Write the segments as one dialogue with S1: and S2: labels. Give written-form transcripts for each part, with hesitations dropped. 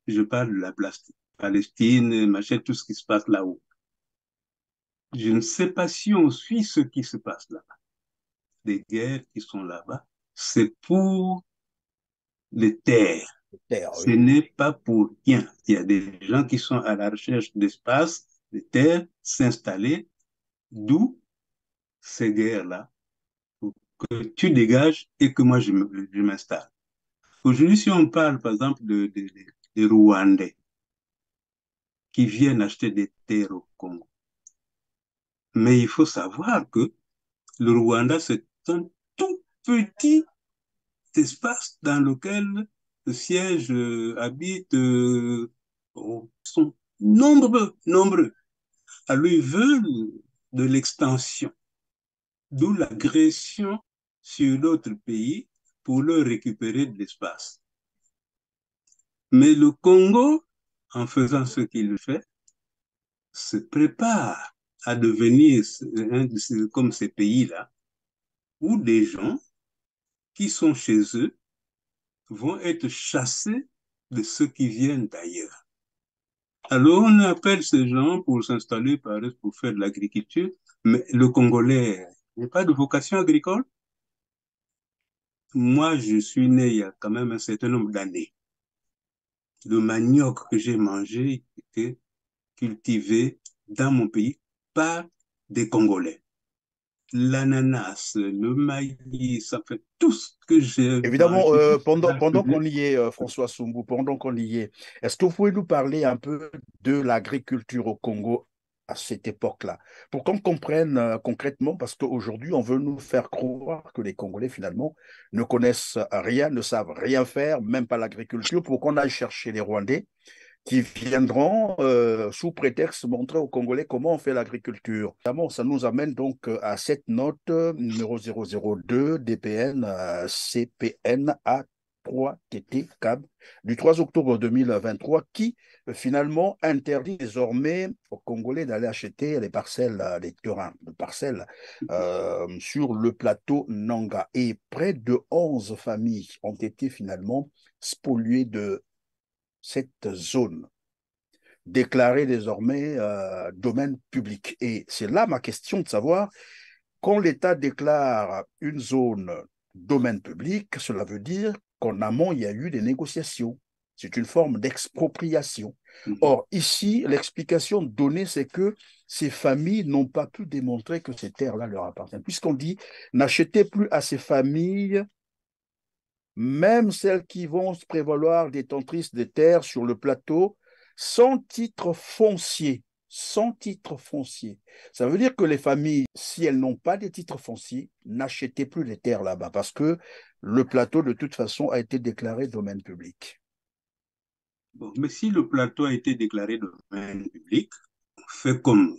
S1: Je parle de la Palestine, machin, tout ce qui se passe là-haut. Je ne sais pas si on suit ce qui se passe là-bas. Les guerres qui sont là-bas, c'est pour les terres.
S2: Terre,
S1: Ce
S2: oui.
S1: n'est pas pour rien. Il y a des gens qui sont à la recherche d'espace, de terres, s'installer, d'où ces guerres-là, pour que tu dégages et que moi je m'installe. Aujourd'hui, si on parle par exemple des Rwandais qui viennent acheter des terres au Congo, mais il faut savoir que le Rwanda, c'est un tout petit espace dans lequel le siège habite, sont nombreux, nombreux. Alors, ils veulent de l'extension, d'où l'agression sur d'autres pays pour leur récupérer de l'espace. Mais le Congo, en faisant ce qu'il fait, se prépare à devenir comme ces pays-là, où des gens qui sont chez eux vont être chassés de ceux qui viennent d'ailleurs. Alors on appelle ces gens pour s'installer par eux pour faire de l'agriculture, mais le Congolais n'a pas de vocation agricole. Moi, je suis né il y a quand même un certain nombre d'années. Le manioc que j'ai mangé était cultivé dans mon pays par des Congolais. L'ananas, le maïs, ça fait tout ce que j'ai
S2: Évidemment,
S1: mangé jusqu'à
S2: pendant
S1: ce
S2: qu'on y est, François Soumbu, pendant qu'on y est, est-ce que vous pouvez nous parler un peu de l'agriculture au Congo à cette époque-là, pour qu'on comprenne concrètement, parce qu'aujourd'hui, on veut nous faire croire que les Congolais, finalement, ne connaissent rien, ne savent rien faire, même pas l'agriculture, pour qu'on aille chercher les Rwandais qui viendront sous prétexte montrer aux Congolais comment on fait l'agriculture. Évidemment, ça nous amène donc à cette note numéro 002 DPN CPN A3TT CAB du 3 octobre 2023 qui finalement interdit désormais aux Congolais d'aller acheter les parcelles, les terrains de parcelles sur le plateau Nanga. Et près de 11 familles ont été finalement spoliées de cette zone déclarée désormais domaine public. Et c'est là ma question de savoir, quand l'État déclare une zone domaine public, cela veut dire qu'en amont, il y a eu des négociations. C'est une forme d'expropriation.
S1: Mhm.
S2: Or, ici, l'explication donnée, c'est que ces familles n'ont pas pu démontrer que ces terres-là leur appartiennent. Puisqu'on dit, n'achetez plus à ces familles, même celles qui vont se prévaloir détentrices des terres sur le plateau, sans titre foncier. Sans titre foncier. Ça veut dire que les familles, si elles n'ont pas de titre foncier, n'achetaient plus les terres là-bas parce que le plateau, de toute façon, a été déclaré domaine public.
S1: Bon, mais si le plateau a été déclaré domaine public, on fait comme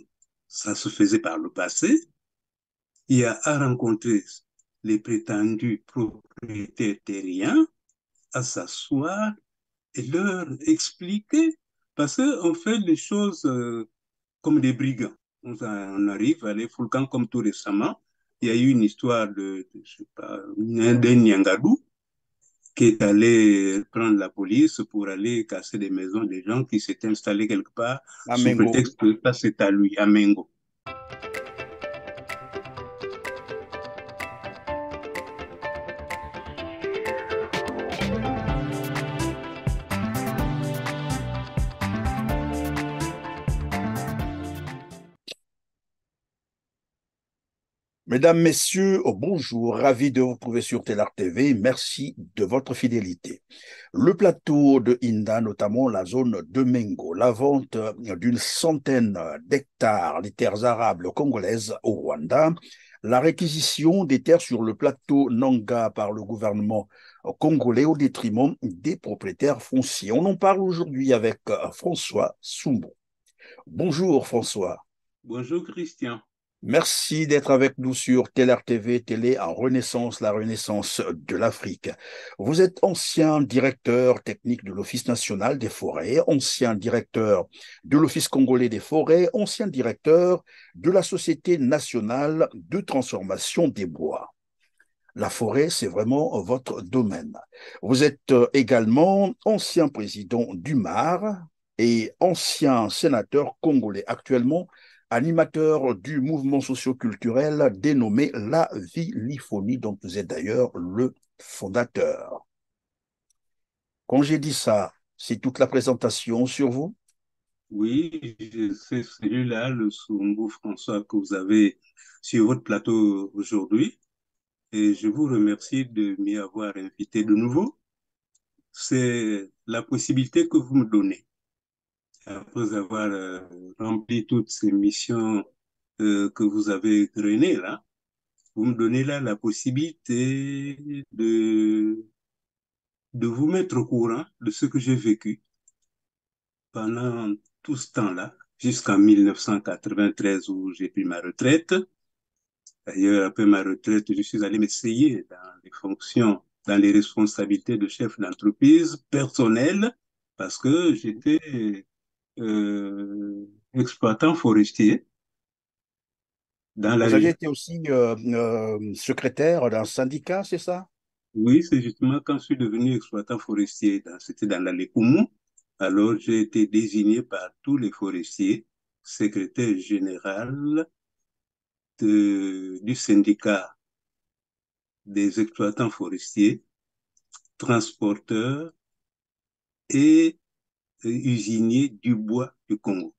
S1: ça se faisait par le passé, il y a à rencontrer les prétendus propriétaires terriens, à s'asseoir et leur expliquer, parce qu'on fait les choses comme des brigands. On arrive à les Foulkan comme tout récemment. Il y a eu une histoire je sais pas, d'un Nyangadou qui est allé prendre la police pour aller casser des maisons des gens qui s'étaient installés quelque part
S2: À
S1: sous
S2: Mengo.
S1: prétexte que ça c'est à lui, à Mengo.
S2: Mesdames, Messieurs, oh, bonjour, ravi de vous retrouver sur Télar TV. Merci de votre fidélité. Le plateau de Inda, notamment la zone de Mengo, la vente d'une centaine d'hectares des terres arables congolaises au Rwanda, la réquisition des terres sur le plateau Nanga par le gouvernement congolais au détriment des propriétaires fonciers. On en parle aujourd'hui avec François Soumbo. Bonjour François.
S1: Bonjour Christian.
S2: Merci d'être avec nous sur Télar TV, Télé en Renaissance, la Renaissance de l'Afrique. Vous êtes ancien directeur technique de l'Office national des forêts, ancien directeur de l'Office congolais des forêts, ancien directeur de la Société nationale de transformation des bois. La forêt, c'est vraiment votre domaine. Vous êtes également ancien président du MAR et ancien sénateur congolais, actuellement animateur du mouvement socioculturel dénommé La Viliphonie, dont vous êtes d'ailleurs le fondateur. Quand j'ai dit ça, c'est toute la présentation sur vous.
S1: Oui, c'est celui-là, le Soumbou François, que vous avez sur votre plateau aujourd'hui. Et je vous remercie de m'y avoir invité de nouveau. C'est la possibilité que vous me donnez, après avoir rempli toutes ces missions que vous avez grainées là. Vous me donnez là la possibilité de vous mettre au courant de ce que j'ai vécu pendant tout ce temps-là, jusqu'en 1993 où j'ai pris ma retraite. D'ailleurs, après ma retraite, je suis allé m'essayer dans les fonctions, dans les responsabilités de chef d'entreprise personnelle parce que j'étais exploitant forestier dans la
S2: Vous aviez
S1: région.
S2: été aussi secrétaire d'un syndicat, c'est ça?
S1: Oui, c'est justement quand je suis devenu exploitant forestier, c'était dans la Lécoumou. Alors, j'ai été désigné par tous les forestiers, secrétaire général du syndicat des exploitants forestiers, transporteurs et usiniers du bois du Congo.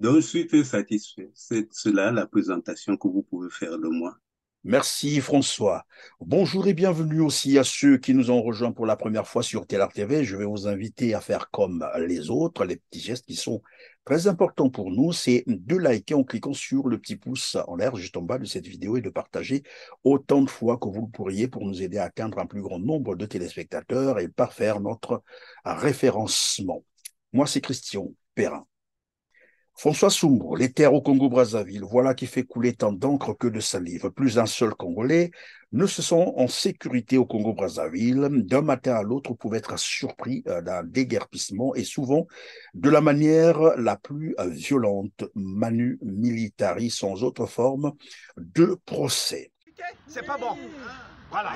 S1: Donc, je suis très satisfait. C'est cela la présentation que vous pouvez faire de moi.
S2: Merci François. Bonjour et bienvenue aussi à ceux qui nous ont rejoints pour la première fois sur TELAR TV. Je vais vous inviter à faire comme les autres, les petits gestes qui sont très importants pour nous, c'est de liker en cliquant sur le petit pouce en l'air juste en bas de cette vidéo et de partager autant de fois que vous le pourriez pour nous aider à atteindre un plus grand nombre de téléspectateurs et parfaire notre référencement. Moi, c'est Christian Perrin. François Soumbo, les terres au Congo-Brazzaville, voilà qui fait couler tant d'encre que de salive. Plus d'un seul Congolais ne se sent en sécurité au Congo-Brazzaville. D'un matin à l'autre, on pouvait être surpris d'un déguerpissement et souvent de la manière la plus violente, manu militari, sans autre forme de procès.
S3: C'est pas bon. Voilà.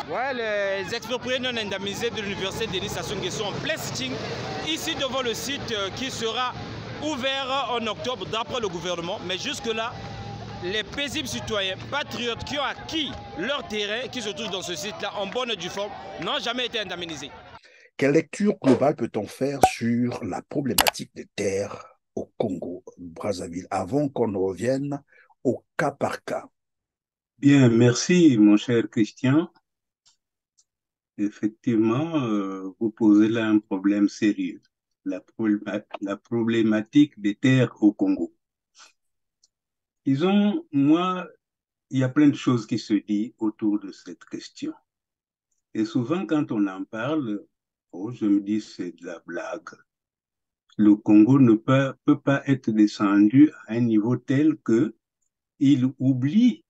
S4: Ouais, les expropriés non indemnisés de l'université Denis Sassou Nguesso en plein sitting, ici devant le site qui sera ouvert en octobre d'après le gouvernement. Mais jusque-là, les paisibles citoyens patriotes qui ont acquis leur terrain, qui se trouvent dans ce site-là en bonne et due forme, n'ont jamais été indemnisés.
S2: Quelle lecture globale peut-on faire sur la problématique des terres au Congo-Brazzaville avant qu'on ne revienne au cas par cas?
S1: Bien, merci, mon cher Christian. Effectivement, vous posez là un problème sérieux, la problématique des terres au Congo. Disons, moi, il y a plein de choses qui se disent autour de cette question. Et souvent, quand on en parle, oh, je me dis c'est de la blague. Le Congo ne peut pas être descendu à un niveau tel que il oublie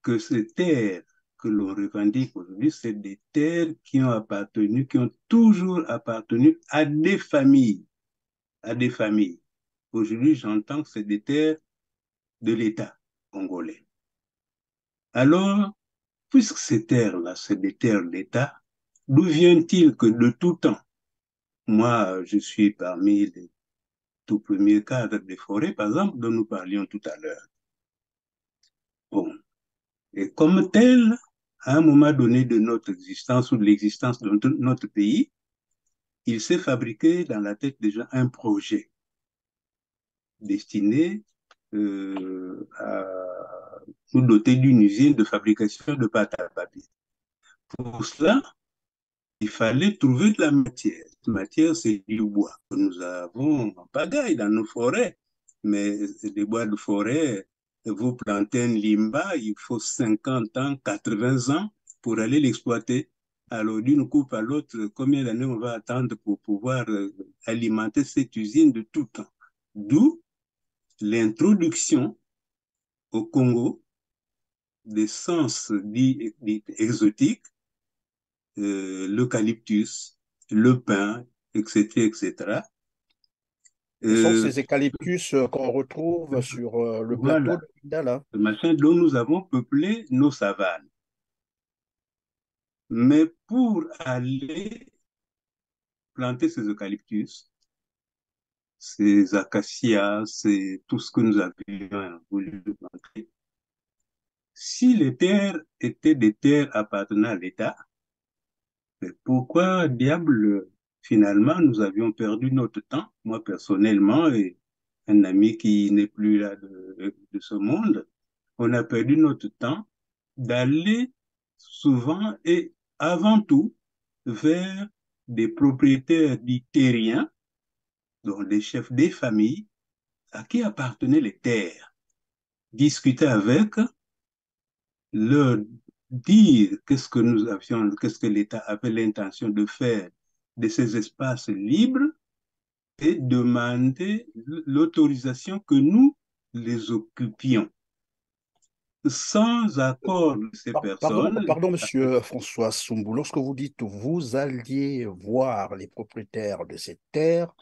S1: que ces terres que l'on revendique aujourd'hui, c'est des terres qui ont appartenu, qui ont toujours appartenu à des familles, à des familles. Aujourd'hui, j'entends que c'est des terres de l'État congolais. Alors, puisque ces terres-là, c'est des terres d'État, d'où vient-il que de tout temps, moi, je suis parmi les tout premiers cadres des forêts, par exemple, dont nous parlions tout à l'heure. Bon. Et comme tel, à un moment donné de notre existence ou de l'existence de notre pays, il s'est fabriqué dans la tête des gens un projet destiné à nous doter d'une usine de fabrication de pâte à papier. Pour cela, il fallait trouver de la matière. La matière, c'est du bois que nous avons en pagaille dans nos forêts. Mais les bois de forêt, vous plantez un limba, il faut 50 ans, 80 ans pour aller l'exploiter. Alors, d'une coupe à l'autre, combien d'années on va attendre pour pouvoir alimenter cette usine de tout temps? D'où l'introduction au Congo d'essences dites exotiques, l'eucalyptus, le pin, etc., etc.
S2: Ce sont
S1: Euh,
S2: ces eucalyptus qu'on retrouve sur le plateau
S1: voilà,
S2: de Linda, là.
S1: le machin dont nous avons peuplé nos savanes. Mais pour aller planter ces eucalyptus, ces acacias, c'est tout ce que nous avions voulu planter. Si les terres étaient des terres appartenant à l'État, mais pourquoi diable, finalement, nous avions perdu notre temps, moi personnellement et un ami qui n'est plus là de ce monde, on a perdu notre temps d'aller souvent et avant tout vers des propriétaires dits terriens, donc des chefs des familles, à qui appartenaient les terres, discuter avec, leur dire qu'est-ce que nous avions, qu'est-ce que l'État avait l'intention de faire de ces espaces libres et demander l'autorisation que nous les occupions. Sans accord de ces
S2: Pardon,
S1: personnes,
S2: pardon, monsieur François Soumbou, lorsque vous dites vous alliez voir les propriétaires de ces terres,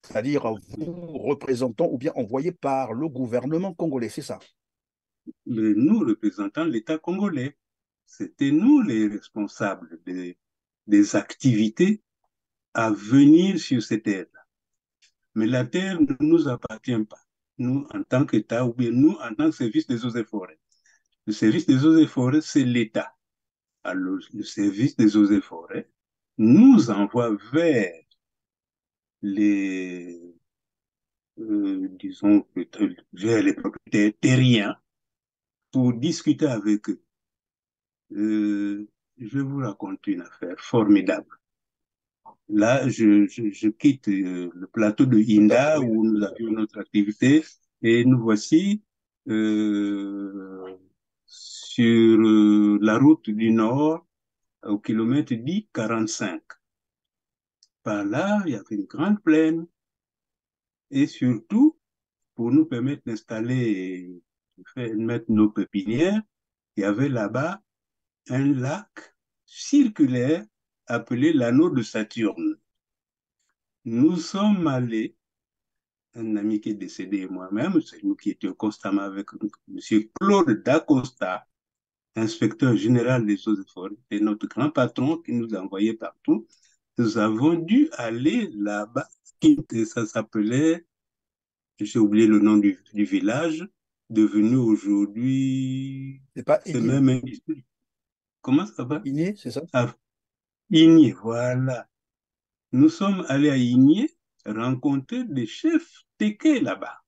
S2: c'est-à-dire vous représentant ou bien envoyé par le gouvernement congolais, c'est ça?
S1: nous représentons l'État congolais. C'était nous les responsables des activités à venir sur ces terres-là. Mais la terre ne nous appartient pas, nous en tant qu'État ou bien nous en tant que service des eaux et forêts. Le service des eaux et forêts, c'est l'État. Alors, le service des eaux et forêts nous envoie vers les, disons, vers les propriétaires terriens pour discuter avec eux. Je vous raconte une affaire formidable. Là, je quitte le plateau de
S2: Tout à fait,
S1: Inda
S2: oui.
S1: où nous avions notre activité et nous voici euh, sur la route du Nord au kilomètre 10 45. Par là, il y avait une grande plaine et surtout, pour nous permettre d'installer, de mettre nos pépinières, il y avait là-bas un lac circulaire appelé l'anneau de Saturne. Nous sommes allés, un ami qui est décédé et moi-même, c'est nous qui étions constamment avec M. Claude Dacosta, inspecteur général des eaux et forêts, et notre grand patron qui nous envoyait partout. Nous avons dû aller là-bas, ça s'appelait, j'ai oublié le nom du village, devenu aujourd'hui,
S2: C'est pas
S1: c'est
S2: Igné.
S1: même industrie. Comment ça va?
S2: Igné, c'est ça?
S1: Ah, Igné, voilà. Nous sommes allés à Igné rencontrer des chefs téqués là-bas,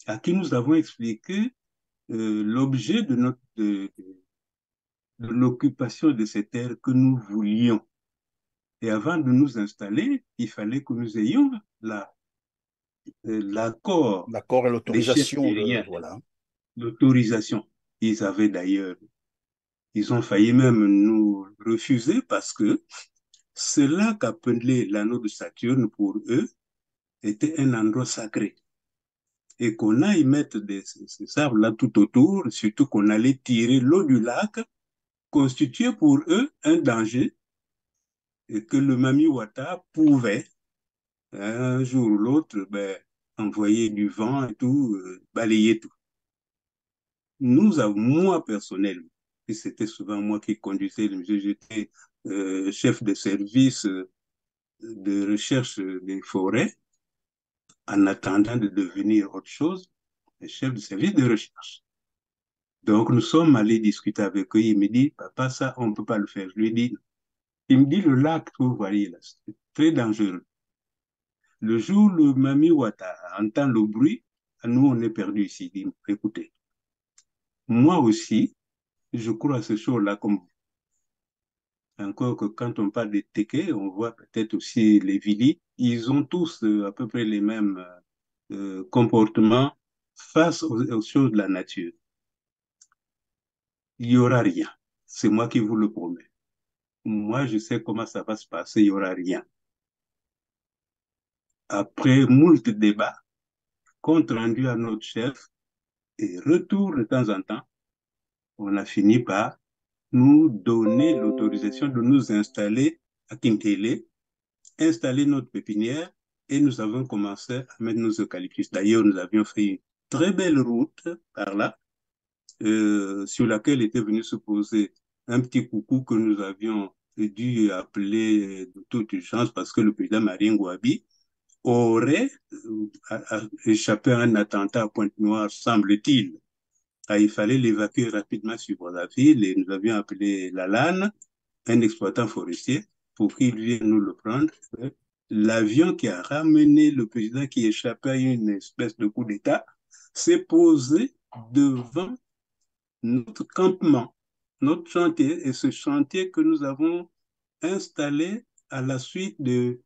S1: à qui nous avons expliqué l'objet de l'occupation de ces terres que nous voulions. Et avant de nous installer, il fallait que nous ayons l'accord
S2: L'accord et
S1: des chefs
S2: l'autorisation de,
S1: terriens,
S2: voilà.
S1: l'autorisation. Ils avaient d'ailleurs, ils ont failli même nous refuser parce que ce lac appelé l'anneau de Saturne pour eux était un endroit sacré. Et qu'on aille mettre ces arbres-là tout autour, surtout qu'on allait tirer l'eau du lac, constituait pour eux un danger et que le Mami Wata pouvait, un jour ou l'autre, ben, envoyer du vent et tout, balayer tout. Moi personnellement, et c'était souvent moi qui conduisais les musées, j'étais chef de service de recherche des forêts, en attendant de devenir autre chose, chef de service de recherche. Donc, nous sommes allés discuter avec eux. Il me dit, papa, ça, on ne peut pas le faire. Je lui ai dit, il me dit, le lac que vous voyez là, c'est très dangereux. Le jour où le Mami Wata entend le bruit, nous, on est perdu ici. Il dit, écoutez, moi aussi, je crois à ce choses-là comme vous. Encore que quand on parle des Tékés, on voit peut-être aussi les Vili. Ils ont tous à peu près les mêmes comportements face aux choses de la nature. Il n'y aura rien. C'est moi qui vous le promets. Moi, je sais comment ça va se passer, il n'y aura rien. Après moult débats, compte rendu à notre chef et retour de temps en temps, on a fini par nous donner l'autorisation de nous installer à Kinkele installé notre pépinière et nous avons commencé à mettre nos eucalyptus. D'ailleurs, nous avions fait une très belle route par là, sur laquelle était venu se poser un petit coucou que nous avions dû appeler de toute urgence parce que le président Marien Gouabi aurait échappé à un attentat à Pointe-Noire, semble-t-il. Il fallait l'évacuer rapidement sur Brazzaville et nous avions appelé Lalanne, un exploitant forestier, pour qu'il vienne nous le prendre. L'avion qui a ramené le président qui échappait à une espèce de coup d'État s'est posé devant notre campement, notre chantier, et ce chantier que nous avons installé à la suite de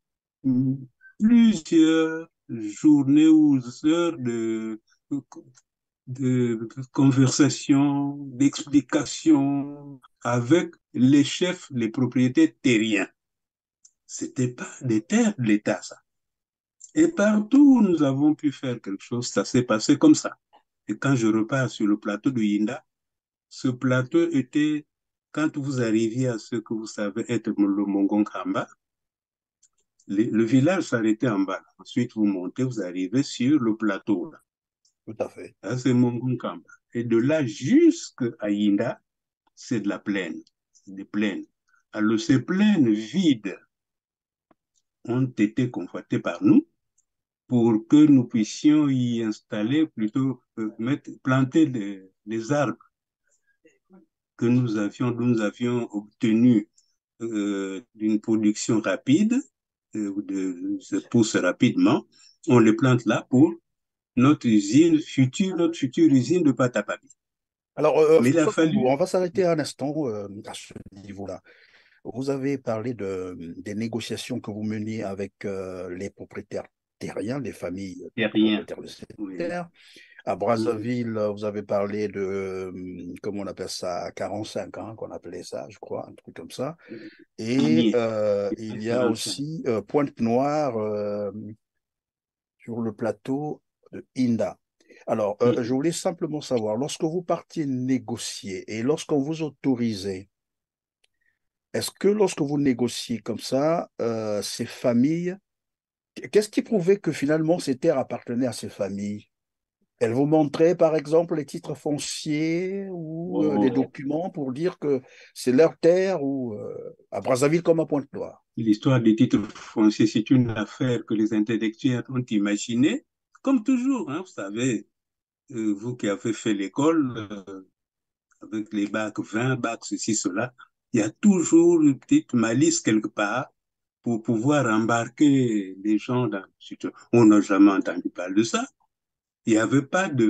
S1: plusieurs journées ou heures de conversation, d'explication avec les chefs, les propriétaires terriens. C'était pas des terres de l'État, ça. Et partout où nous avons pu faire quelque chose, ça s'est passé comme ça. Et quand je repars sur le plateau de Yinda, ce plateau était, quand vous arriviez à ce que vous savez être le Mongon Kamba, le village s'arrêtait en bas. Ensuite, vous montez, vous arrivez sur le plateau. Là.
S2: Tout à fait.
S1: Là, c'est Mongon Kamba. Et de là jusqu'à Yinda, c'est de la plaine, des plaines. Alors, ces plaines vides ont été confortées par nous pour que nous puissions y installer, plutôt planter des arbres que dont nous avions obtenu d'une production rapide, se pousse rapidement. On les plante là pour notre future usine de pâte à papier.
S2: Alors,
S1: Mais il a
S2: François
S1: fallu.
S2: Sambou, on va s'arrêter un instant à ce niveau-là. Vous avez parlé des négociations que vous meniez avec les propriétaires terriens, les familles
S1: Rien.
S2: propriétaires de ces
S1: Oui.
S2: terres. À Brazzaville, vous avez parlé de, comment on appelle ça, 45 ans, qu'on appelait ça, je crois, un truc comme ça. Et il y a aussi Pointe-Noire sur le plateau de Inda. Alors, je voulais simplement savoir, lorsque vous partiez négocier et lorsqu'on vous autorisait, est-ce que lorsque vous négociez comme ça, ces familles, qu'est-ce qui prouvait que finalement ces terres appartenaient à ces familles? Elles vous montraient par exemple les titres fonciers ou des documents pour dire que c'est leur terre ou à Brazzaville comme à Pointe-Noire.
S1: L'histoire des titres fonciers, c'est une affaire que les intellectuels ont imaginée, comme toujours, hein, vous savez, vous qui avez fait l'école, avec les bacs 20, bacs ceci, cela, il y a toujours une petite malice quelque part pour pouvoir embarquer les gens dans... On n'a jamais entendu parler de ça. Il n'y avait pas de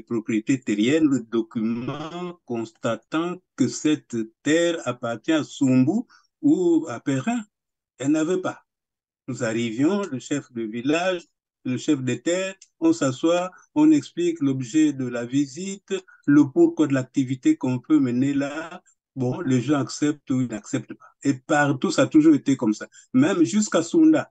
S1: propriété terrienne, le document constatant que cette terre appartient à Sumbu ou à Perrin. Elle n'avait pas. Nous arrivions, le chef de village, le chef de terre, on s'assoit, on explique l'objet de la visite, le pourquoi de l'activité qu'on peut mener là. Bon, les gens acceptent ou ils n'acceptent pas. Et partout, ça a toujours été comme ça. Même jusqu'à Sunda.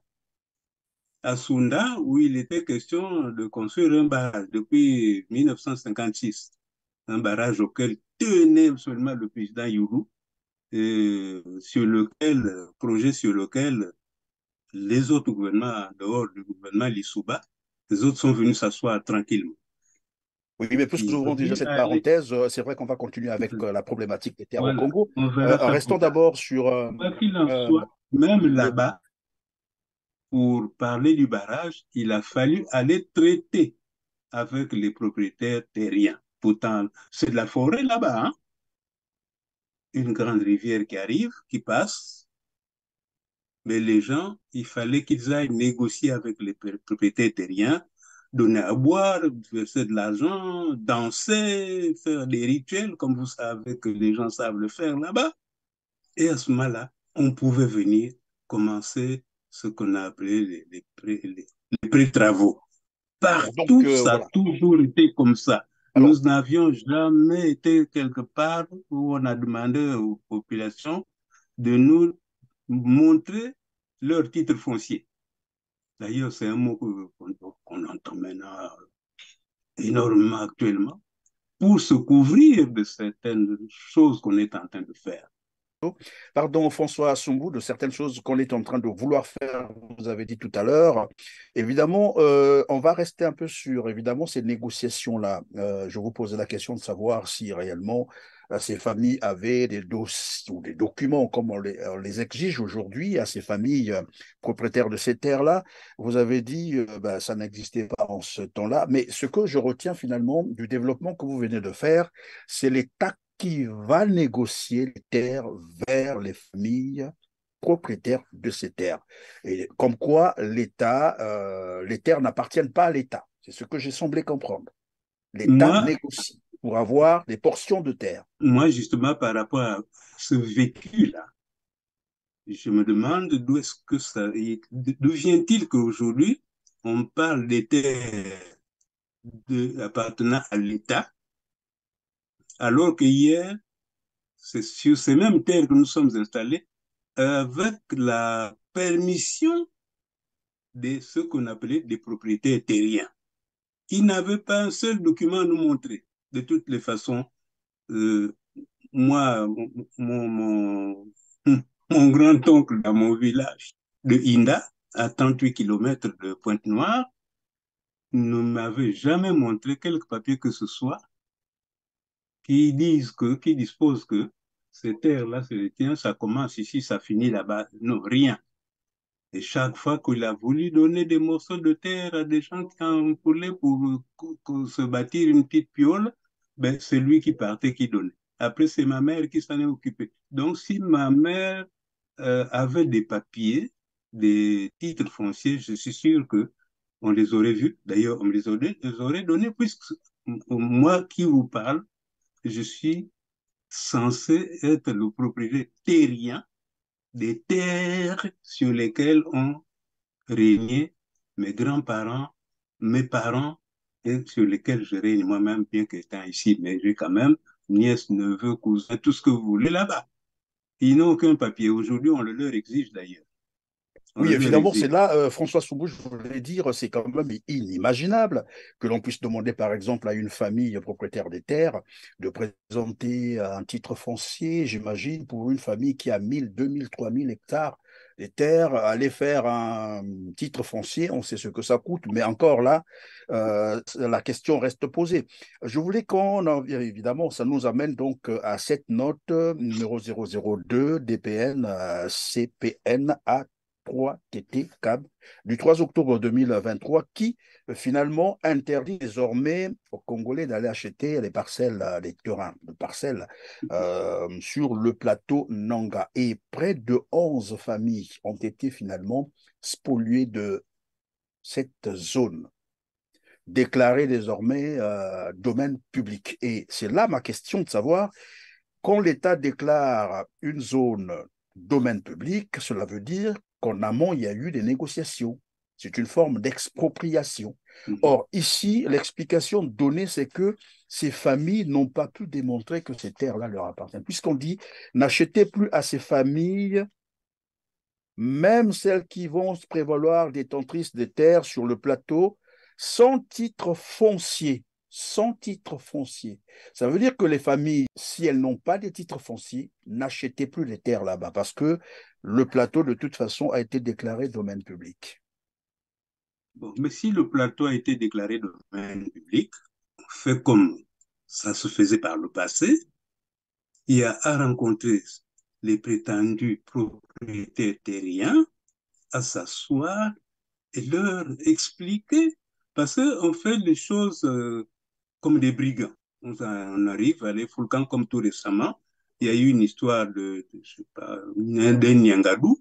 S1: À Sunda, où il était question de construire un barrage depuis 1956. Un barrage auquel tenait absolument le président Youlou, projet sur lequel les autres gouvernements, en dehors du gouvernement Lissouba, les autres sont venus s'asseoir tranquillement.
S2: Oui, mais puisque nous ouvrons déjà cette parenthèse, c'est vrai qu'on va continuer avec la problématique des terres au Congo. Restons d'abord sur...
S1: Quoi qu'il en soit, même là-bas, pour parler du barrage, il a fallu aller traiter avec les propriétaires terriens. Pourtant, c'est de la forêt là-bas, hein? Une grande rivière qui arrive, qui passe, mais les gens, il fallait qu'ils aillent négocier avec les propriétaires terriens, donner à boire, verser de l'argent, danser, faire des rituels, comme vous savez que les gens savent le faire là-bas. Et à ce moment-là, on pouvait venir commencer ce qu'on a appelé les pré-travaux. Partout, ça a toujours été comme ça. Alors, nous n'avions jamais été quelque part où on a demandé aux populations de nous montrer leur titre foncier. D'ailleurs, c'est un mot qu'on entend maintenant énormément actuellement pour se couvrir de certaines choses qu'on est en train de faire.
S2: Pardon, François Soumbou, de certaines choses qu'on est en train de vouloir faire, vous avez dit tout à l'heure. Évidemment, on va rester un peu sur, évidemment, ces négociations-là. Je vous posais la question de savoir si réellement ces familles avaient des dossiers ou des documents, comme on les exige aujourd'hui à ces familles propriétaires de ces terres-là. Vous avez dit ben, ça n'existait pas en ce temps-là. Mais ce que je retiens finalement du développement que vous venez de faire, c'est l'État qui va négocier les terres vers les familles propriétaires de ces terres. Et comme quoi l'État, les terres n'appartiennent pas à l'État. C'est ce que j'ai semblé comprendre. L'État négocie pour avoir des portions de terre.
S1: Moi, justement, par rapport à ce vécu-là, je me demande d'où est-ce que ça, d'où vient-il qu'aujourd'hui on parle des terres appartenant à l'État, alors que hier, c'est sur ces mêmes terres que nous sommes installés, avec la permission de ce qu'on appelait des propriétaires terriens, qui n'avaient pas un seul document à nous montrer. De toutes les façons, moi, mon grand-oncle dans mon village de Inda, à 38 km de Pointe-Noire, ne m'avait jamais montré quelque papier que ce soit qui dispose que ces terres-là, c'est les tiens, ça commence ici, ça finit là-bas. Non, rien. Et chaque fois qu'il a voulu donner des morceaux de terre à des gens qui en voulaient pour se bâtir une petite piole, ben, c'est lui qui partait, qui donnait. Après, c'est ma mère qui s'en est occupée. Donc, si ma mère avait des papiers, des titres fonciers, je suis sûr qu'on les aurait vus. D'ailleurs, on me les aurait donnés, puisque moi qui vous parle, je suis censé être le propriétaire terrien des terres sur lesquelles ont régné mes grands-parents, mes parents, et sur lesquels je règne moi-même, bien qu'étant ici, mais j'ai quand même nièce, neveu, cousin, tout ce que vous voulez là-bas. Ils n'ont aucun papier. Aujourd'hui, on le leur exige d'ailleurs.
S2: Oui, évidemment, c'est là, François Soumbou, je voulais dire, c'est quand même inimaginable que l'on puisse demander, par exemple, à une famille propriétaire des terres de présenter un titre foncier, j'imagine, pour une famille qui a 1000, 2000, 3000 hectares de terres, aller faire un titre foncier, on sait ce que ça coûte, mais encore là, la question reste posée. Je voulais évidemment, ça nous amène donc à cette note numéro 002 DPN CPN A 3 TT CAB du 3 octobre 2023 qui finalement interdit désormais aux Congolais d'aller acheter les parcelles, les terrains de parcelles sur le plateau Nanga. Et près de 11 familles ont été finalement spoliées de cette zone, déclarée désormais domaine public. Et c'est là ma question de savoir, quand l'État déclare une zone domaine public, cela veut dire qu'en amont, il y a eu des négociations. C'est une forme d'expropriation. Or, ici, l'explication donnée, c'est que ces familles n'ont pas pu démontrer que ces terres-là leur appartiennent. Puisqu'on dit, n'achetez plus à ces familles, même celles qui vont se prévaloir détentrices des terres sur le plateau, sans titre foncier. Sans titre foncier. Ça veut dire que les familles, si elles n'ont pas de titre foncier, n'achetaient plus les terres là-bas parce que le plateau, de toute façon, a été déclaré domaine public.
S1: Bon, mais si le plateau a été déclaré domaine public, on fait comme ça se faisait par le passé. Il y a à rencontrer les prétendus propriétaires terriens, à s'asseoir et leur expliquer, parce qu'on fait les choses comme des brigands. On arrive à aller Foulkan comme tout récemment. Il y a eu une histoire je sais pas, d'un Nyangadou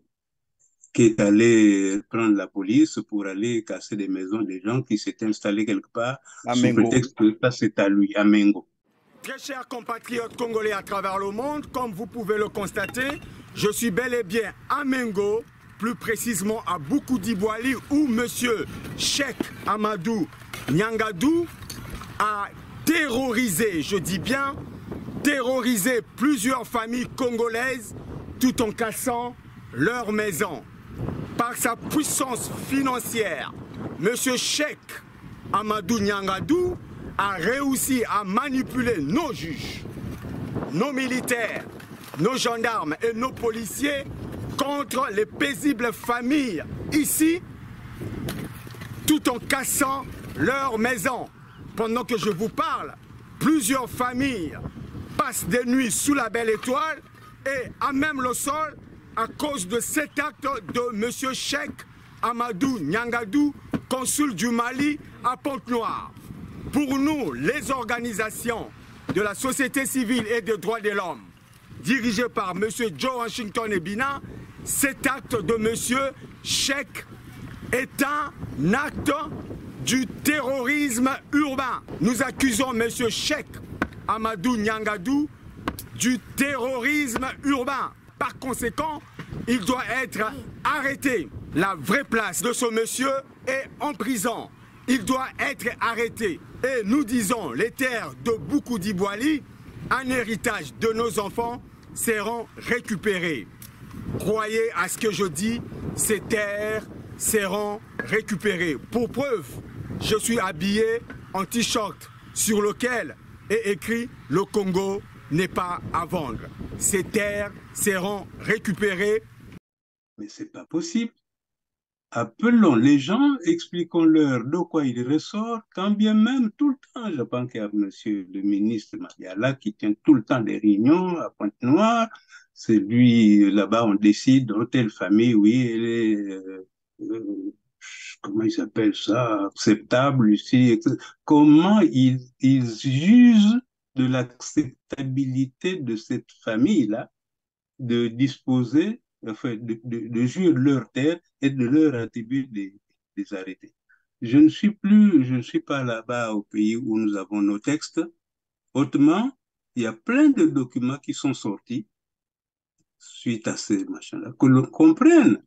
S1: qui est allé prendre la police pour aller casser des maisons des gens qui s'étaient installés quelque part sous prétexte que ça c'est à lui, à Mengo.
S3: Très chers compatriotes congolais à travers le monde, comme vous pouvez le constater, je suis bel et bien à Mengo, plus précisément à Boukoudi-Boali, où M. Cheikh Amadou Nyangadou a terrorisé, je dis bien, terrorisé plusieurs familles congolaises tout en cassant leurs maisons. Par sa puissance financière, M. Cheikh Amadou Nyangadou a réussi à manipuler nos juges, nos militaires, nos gendarmes et nos policiers contre les paisibles familles ici, tout en cassant leurs maisons. Pendant que je vous parle, plusieurs familles passent des nuits sous la belle étoile et à même le sol à cause de cet acte de M. Cheikh Amadou Nyangadou, consul du Mali à Pointe-Noire. Pour nous, les organisations de la société civile et des droits de l'homme, dirigées par M. Joe Washington Ebina, cet acte de M. Cheikh est un acte du terrorisme urbain. Nous accusons M. Cheikh Amadou Nyangadou du terrorisme urbain. Par conséquent, il doit être arrêté. La vraie place de ce monsieur est en prison. Il doit être arrêté. Et nous disons, les terres de Boukoudi Boili, un héritage de nos enfants, seront récupérées. Croyez à ce que je dis, ces terres seront récupérées. Pour preuve, je suis habillé en t-shirt sur lequel est écrit « Le Congo n'est pas à vendre ». Ces terres seront récupérées.
S1: Mais ce n'est pas possible. Appelons les gens, expliquons-leur de quoi il ressort, quand bien même tout le temps, je pense qu'il y a monsieur le ministre Madiala qui tient tout le temps des réunions à Pointe-Noire. C'est lui, là-bas, on décide, dans telle famille, oui, elle est, comment il s'appelle ça, acceptable ici, etc. Comment ils jugent de l'acceptabilité de cette famille-là de disposer, enfin, de jouir de leur terre et de leur attribuer des arrêtés. Je ne suis pas là-bas au pays où nous avons nos textes. Autrement, il y a plein de documents qui sont sortis suite à ces machins-là, que l'on comprenne,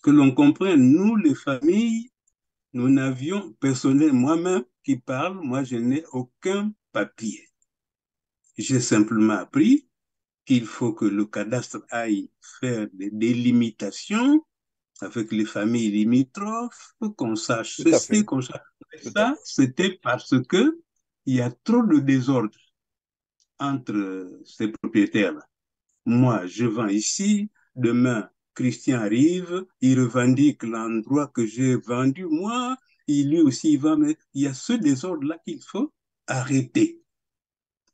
S1: nous, les familles, nous n'avions, personnellement, moi-même qui parle, moi, je n'ai aucun papier. J'ai simplement appris qu'il faut que le cadastre aille faire des délimitations avec les familles limitrophes, qu'on sache ceci, qu'on sache ça. C'était parce que il y a trop de désordre entre ces propriétaires-là. Moi, je vends ici, demain, Christian arrive, il revendique l'endroit que j'ai vendu, moi, lui aussi, il va, mais il y a ce désordre-là qu'il faut arrêter.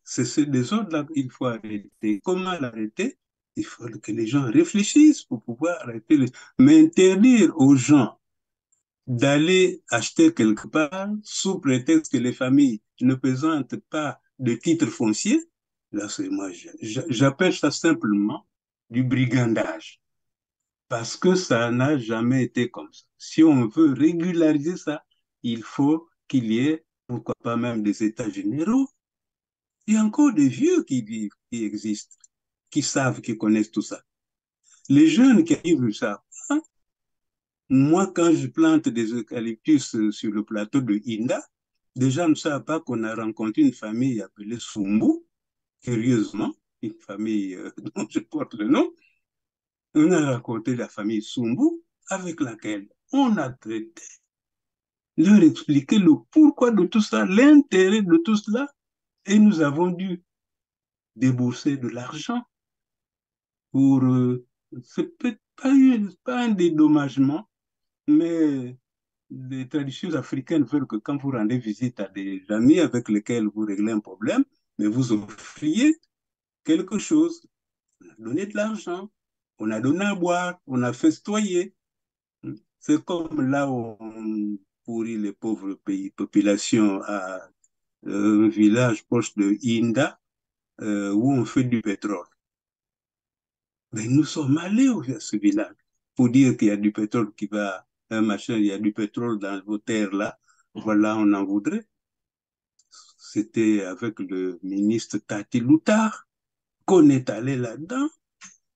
S1: C'est ce désordre-là qu'il faut arrêter. Comment l'arrêter? Il faut que les gens réfléchissent pour pouvoir arrêter. Mais interdire aux gens d'aller acheter quelque part sous prétexte que les familles ne présentent pas de titre foncier, là, c'est moi, j'appelle ça simplement du brigandage. Parce que ça n'a jamais été comme ça. Si on veut régulariser ça, il faut qu'il y ait, pourquoi pas même des états généraux. Il y a encore des vieux qui vivent, qui existent, qui savent, qui connaissent tout ça. Les jeunes qui arrivent, ils savent. Hein? Moi, quand je plante des eucalyptus sur le plateau de Inda, des gens ne savent pas qu'on a rencontré une famille appelée Sumbu, curieusement, une famille dont je porte le nom. On a rencontré la famille Sumbu avec laquelle on a traité, leur expliquer le pourquoi de tout ça, l'intérêt de tout cela, et nous avons dû débourser de l'argent pour, c'est peut-être pas un dédommagement, mais les traditions africaines veulent que quand vous rendez visite à des amis avec lesquels vous réglez un problème, mais vous offriez quelque chose. On a donné de l'argent, on a donné à boire, on a festoyé. C'est comme là où on pourrit les pauvres populations à un village proche de Inda, où on fait du pétrole. Mais nous sommes allés vers ce village pour dire qu'il y a du pétrole qui va, un machin, il y a du pétrole dans vos terres là, voilà, on en voudrait. C'était avec le ministre Tati Loutard qu'on est allé là-dedans,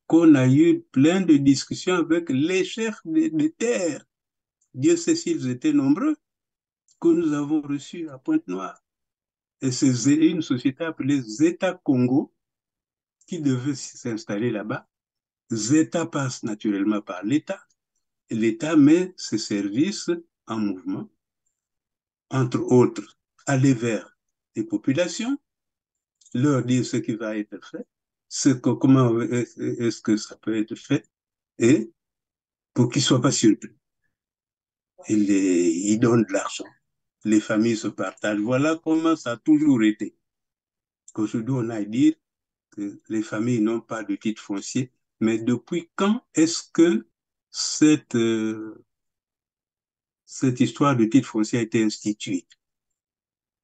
S1: qu'on a eu plein de discussions avec les chefs des terres. Dieu sait s'ils étaient nombreux, que nous avons reçus à Pointe-Noire. Et c'est une société appelée Zeta Congo qui devait s'installer là-bas. Zeta passe naturellement par l'État. L'État met ses services en mouvement, entre autres, aller vers les populations, leur dire ce qui va être fait, comment est-ce que ça peut être fait et pour qu'ils ne soient pas surpris. Ils donnent de l'argent. Les familles se partagent. Voilà comment ça a toujours été. Qu'aujourd'hui, on a à dire que les familles n'ont pas de titre foncier. Mais depuis quand est-ce que cette, euh, cette histoire de titre foncier a été instituée?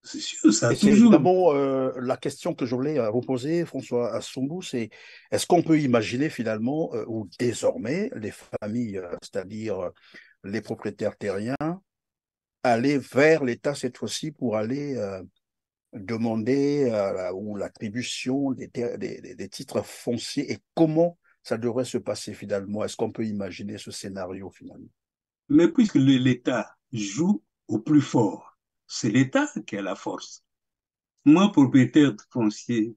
S1: C'est sûr, ça a
S2: Et c'est
S1: toujours.
S2: évidemment la question que je voulais vous poser, François Assoumbou, c'est est-ce qu'on peut imaginer finalement, ou désormais, les familles, c'est-à-dire les propriétaires terriens, aller vers l'État cette fois-ci pour aller demander ou l'attribution des titres fonciers et comment ça devrait se passer finalement? Est-ce qu'on peut imaginer ce scénario finalement?
S1: Mais puisque l'État joue au plus fort, c'est l'État qui a la force. Moi, propriétaire foncier,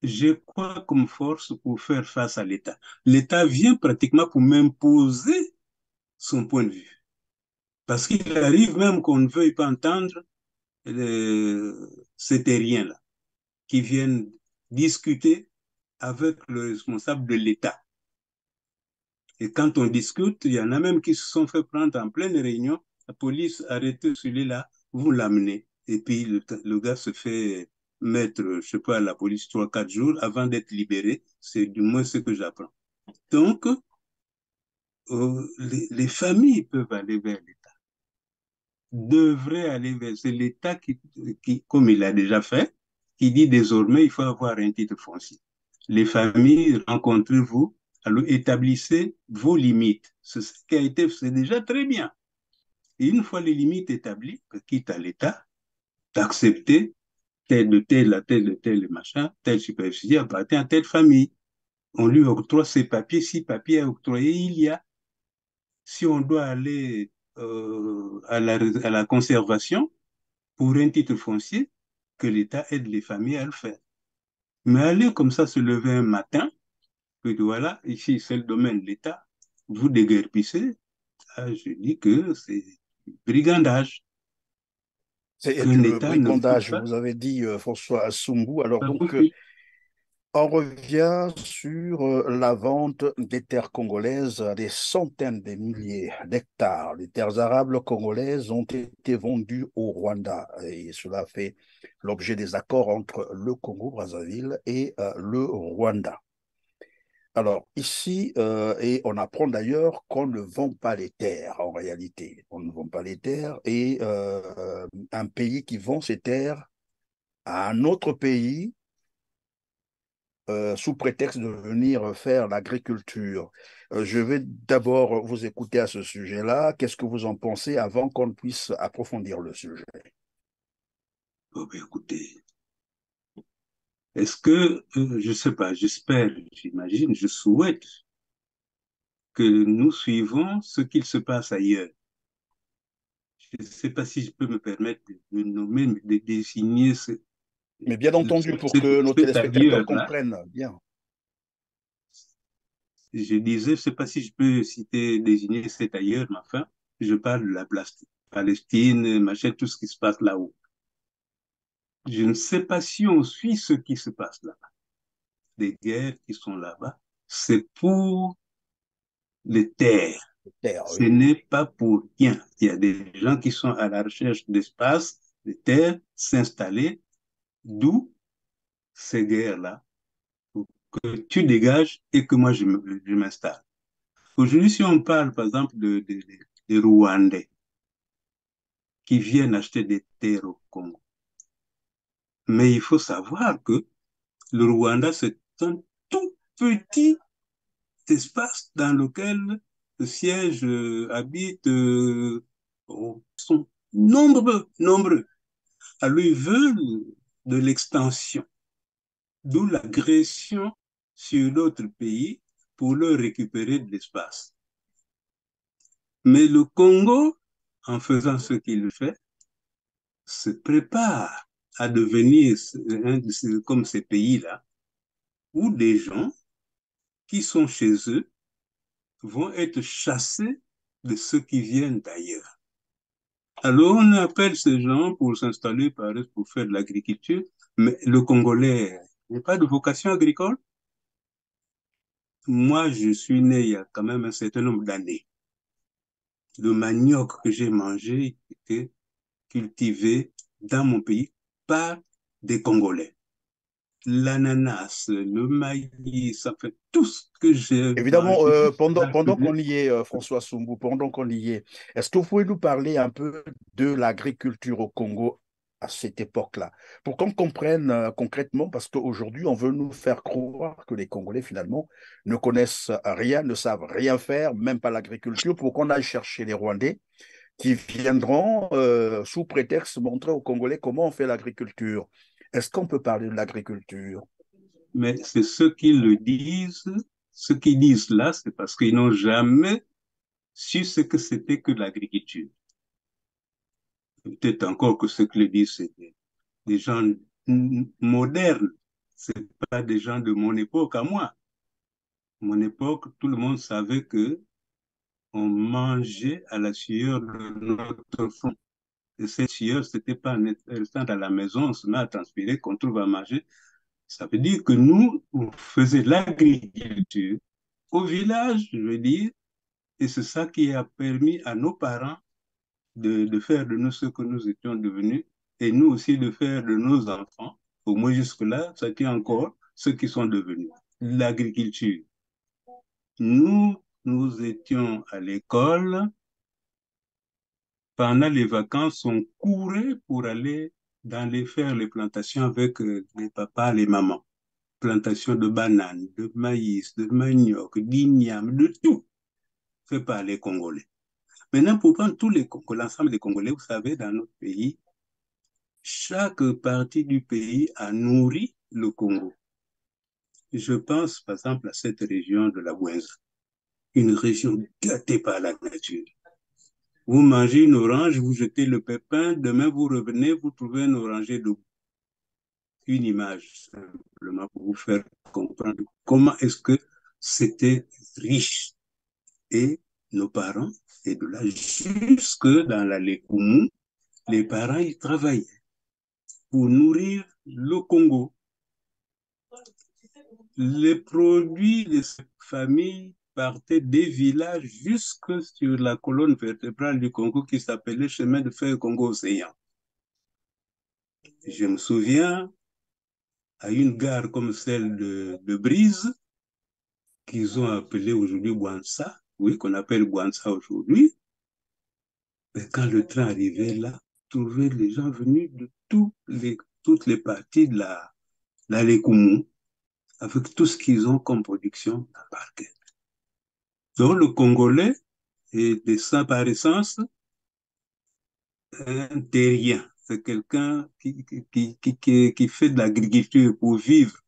S1: j'ai quoi comme force pour faire face à l'État? L'État vient pratiquement pour m'imposer son point de vue. Parce qu'il arrive même qu'on ne veuille pas entendre ces terriens-là qui viennent discuter avec le responsable de l'État. Et quand on discute, il y en a même qui se sont fait prendre en pleine réunion. La police arrête celui-là, vous l'amenez. Et puis le gars se fait mettre, je ne sais pas, à la police 3, 4 jours avant d'être libéré. C'est du moins ce que j'apprends. Donc, les familles peuvent aller vers l'État, devraient aller vers. C'est l'État comme il l'a déjà fait, qui dit désormais il faut avoir un titre foncier. Les familles, rencontrez-vous, alors établissez vos limites. C'est ce qui a été, c'est déjà très bien. Et une fois les limites établies, quitte à l'État d'accepter tel de tel machin, telle superficie appartient à telle famille. On lui octroie ses papiers, si papiers à octroyer il y a. Si on doit aller à la conservation pour un titre foncier, que l'État aide les familles à le faire. Mais aller comme ça se lever un matin, que voilà, ici c'est le domaine de l'État, vous déguerpissez, je dis que c'est brigandage,
S2: C'est
S1: qu'un
S2: du
S1: État ne peut
S2: brigandage,
S1: pas.
S2: vous avez dit, François Assoumbou. Alors
S1: Ah
S2: donc,
S1: oui,
S2: on revient sur la vente des terres congolaises, des centaines de milliers d'hectares. Les terres arables congolaises ont été vendues au Rwanda et cela fait l'objet des accords entre le Congo-Brazzaville et le Rwanda. Alors ici, et on apprend d'ailleurs qu'on ne vend pas les terres en réalité. On ne vend pas les terres et un pays qui vend ses terres à un autre pays sous prétexte de venir faire l'agriculture. Je vais d'abord vous écouter à ce sujet-là. Qu'est-ce que vous en pensez avant qu'on puisse approfondir le sujet?
S1: oh, ben, écoutez, est-ce que, je ne sais pas, j'espère, j'imagine, je souhaite que nous suivons ce qu'il se passe ailleurs. Je ne sais pas si je peux me permettre de nommer, de désigner
S2: Mais bien entendu, pour que nos
S1: cet
S2: téléspectateurs
S1: ailleurs-là.
S2: comprennent bien.
S1: Je disais, je ne sais pas si je peux citer, désigner cet ailleurs, mais enfin, je parle de la Palestine, machin, tout ce qui se passe là-haut. Je ne sais pas si on suit ce qui se passe là-bas. Les guerres qui sont là-bas, c'est pour les terres.
S2: Terre,
S1: Ce
S2: oui.
S1: n'est pas pour rien. Il y a des gens qui sont à la recherche d'espace, de terres, s'installer, d'où ces guerres-là, pour que tu dégages et que moi je m'installe. Aujourd'hui, si on parle par exemple des Rwandais qui viennent acheter des terres au Congo, mais il faut savoir que le Rwanda, c'est un tout petit espace dans lequel siègent, habitent, sont nombreux, nombreux. Alors, ils veulent de l'extension, d'où l'agression sur d'autres pays pour leur récupérer de l'espace. Mais le Congo, en faisant ce qu'il fait, se prépare à devenir comme ces pays-là, où des gens qui sont chez eux vont être chassés de ceux qui viennent d'ailleurs. Alors on appelle ces gens pour s'installer, pour faire de l'agriculture, mais le Congolais n'a pas de vocation agricole. moi, je suis né il y a quand même un certain nombre d'années. Le manioc que j'ai mangé était cultivé dans mon pays par des Congolais. L'ananas, le maïs, ça fait tout ce que j'ai
S2: Évidemment,
S1: mangé.
S2: pendant qu'on y est, François Sumbu, pendant qu'on y est, est-ce que vous pouvez nous parler un peu de l'agriculture au Congo à cette époque-là, pour qu'on comprenne concrètement, parce qu'aujourd'hui, on veut nous faire croire que les Congolais, finalement, ne connaissent rien, ne savent rien faire, même pas l'agriculture, pour qu'on aille chercher les Rwandais qui viendront, sous prétexte, montrer aux Congolais comment on fait l'agriculture. Est-ce qu'on peut parler de l'agriculture?
S1: Mais c'est ceux qui disent là, c'est parce qu'ils n'ont jamais su ce que c'était que l'agriculture. Peut-être encore que ceux qui le disent, c'est des gens modernes. C'est pas des gens de mon époque à moi. Mon époque, tout le monde savait que on mangeait à la sueur de notre front. Et cette sueur, c'était pas en restant à la maison, on se met à transpirer, qu'on trouve à manger. Ça veut dire que nous, on faisait l'agriculture au village, je veux dire, et c'est ça qui a permis à nos parents de faire de nous ce que nous étions devenus, et nous aussi de faire de nos enfants, au moins jusque-là, ça tient encore, ceux qui sont devenus. L'agriculture. Nous étions à l'école, pendant les vacances, on courait pour aller faire les plantations avec les papas, les mamans. Plantations de bananes, de maïs, de manioc, d'igname, de tout, fait par les Congolais. Maintenant, pour prendre l'ensemble des Congolais, vous savez, dans notre pays, chaque partie du pays a nourri le Congo. Je pense, par exemple, à cette région de la Bouenza, une région gâtée par la nature. Vous mangez une orange, vous jetez le pépin, demain vous revenez, vous trouvez un oranger debout. Une image, simplement pour vous faire comprendre comment est-ce que c'était riche. Et nos parents, et de là jusque dans la Lékoumou, les parents, ils travaillaient pour nourrir le Congo. Les produits de cette famille partaient des villages jusque sur la colonne vertébrale du Congo qui s'appelait chemin de fer Congo-Océan. Je me souviens, à une gare comme celle de Brise, qu'ils ont appelée aujourd'hui Bouansa, oui, qu'on appelle Bouansa aujourd'hui, et quand le train arrivait là, trouver les gens venus de toutes les parties de la Lékoumou, avec tout ce qu'ils ont comme production à parquet. Donc le Congolais est par essence un terrien. C'est quelqu'un qui fait de l'agriculture pour vivre.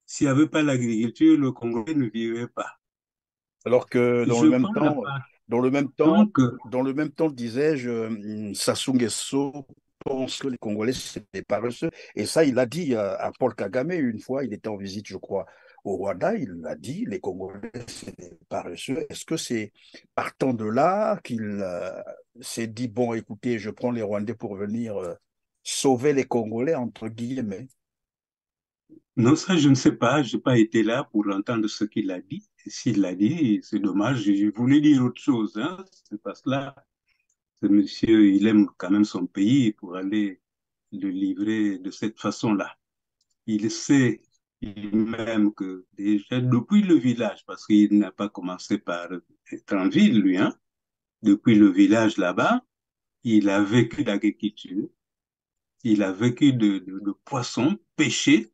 S1: S'il n'y avait pas l'agriculture, le Congolais ne vivait pas.
S2: Alors que
S1: Je prends la part.
S2: dans le même temps,
S1: Donc,
S2: dans le même temps, disais-je, Sassou Nguesso pense que les Congolais, c'est des paresseux. Et ça, il l'a dit à Paul Kagame une fois, il était en visite, je crois, au Rwanda, il l'a dit, les Congolais, c'est des paresseux. Est-ce que c'est partant de là qu'il s'est dit, bon, écoutez, je prends les Rwandais pour venir sauver les Congolais, entre guillemets?
S1: non, ça, je ne sais pas. Je n'ai pas été là pour entendre ce qu'il a dit. Et s'il l'a dit, c'est dommage. Je voulais dire autre chose, hein. C'est parce que là, ce monsieur, il aime quand même son pays pour aller le livrer de cette façon-là. Il sait lui-même que déjà depuis le village, parce qu'il n'a pas commencé par être en ville, lui, hein, depuis le village là-bas, il a vécu d'agriculture, il a vécu de poissons, pêcher,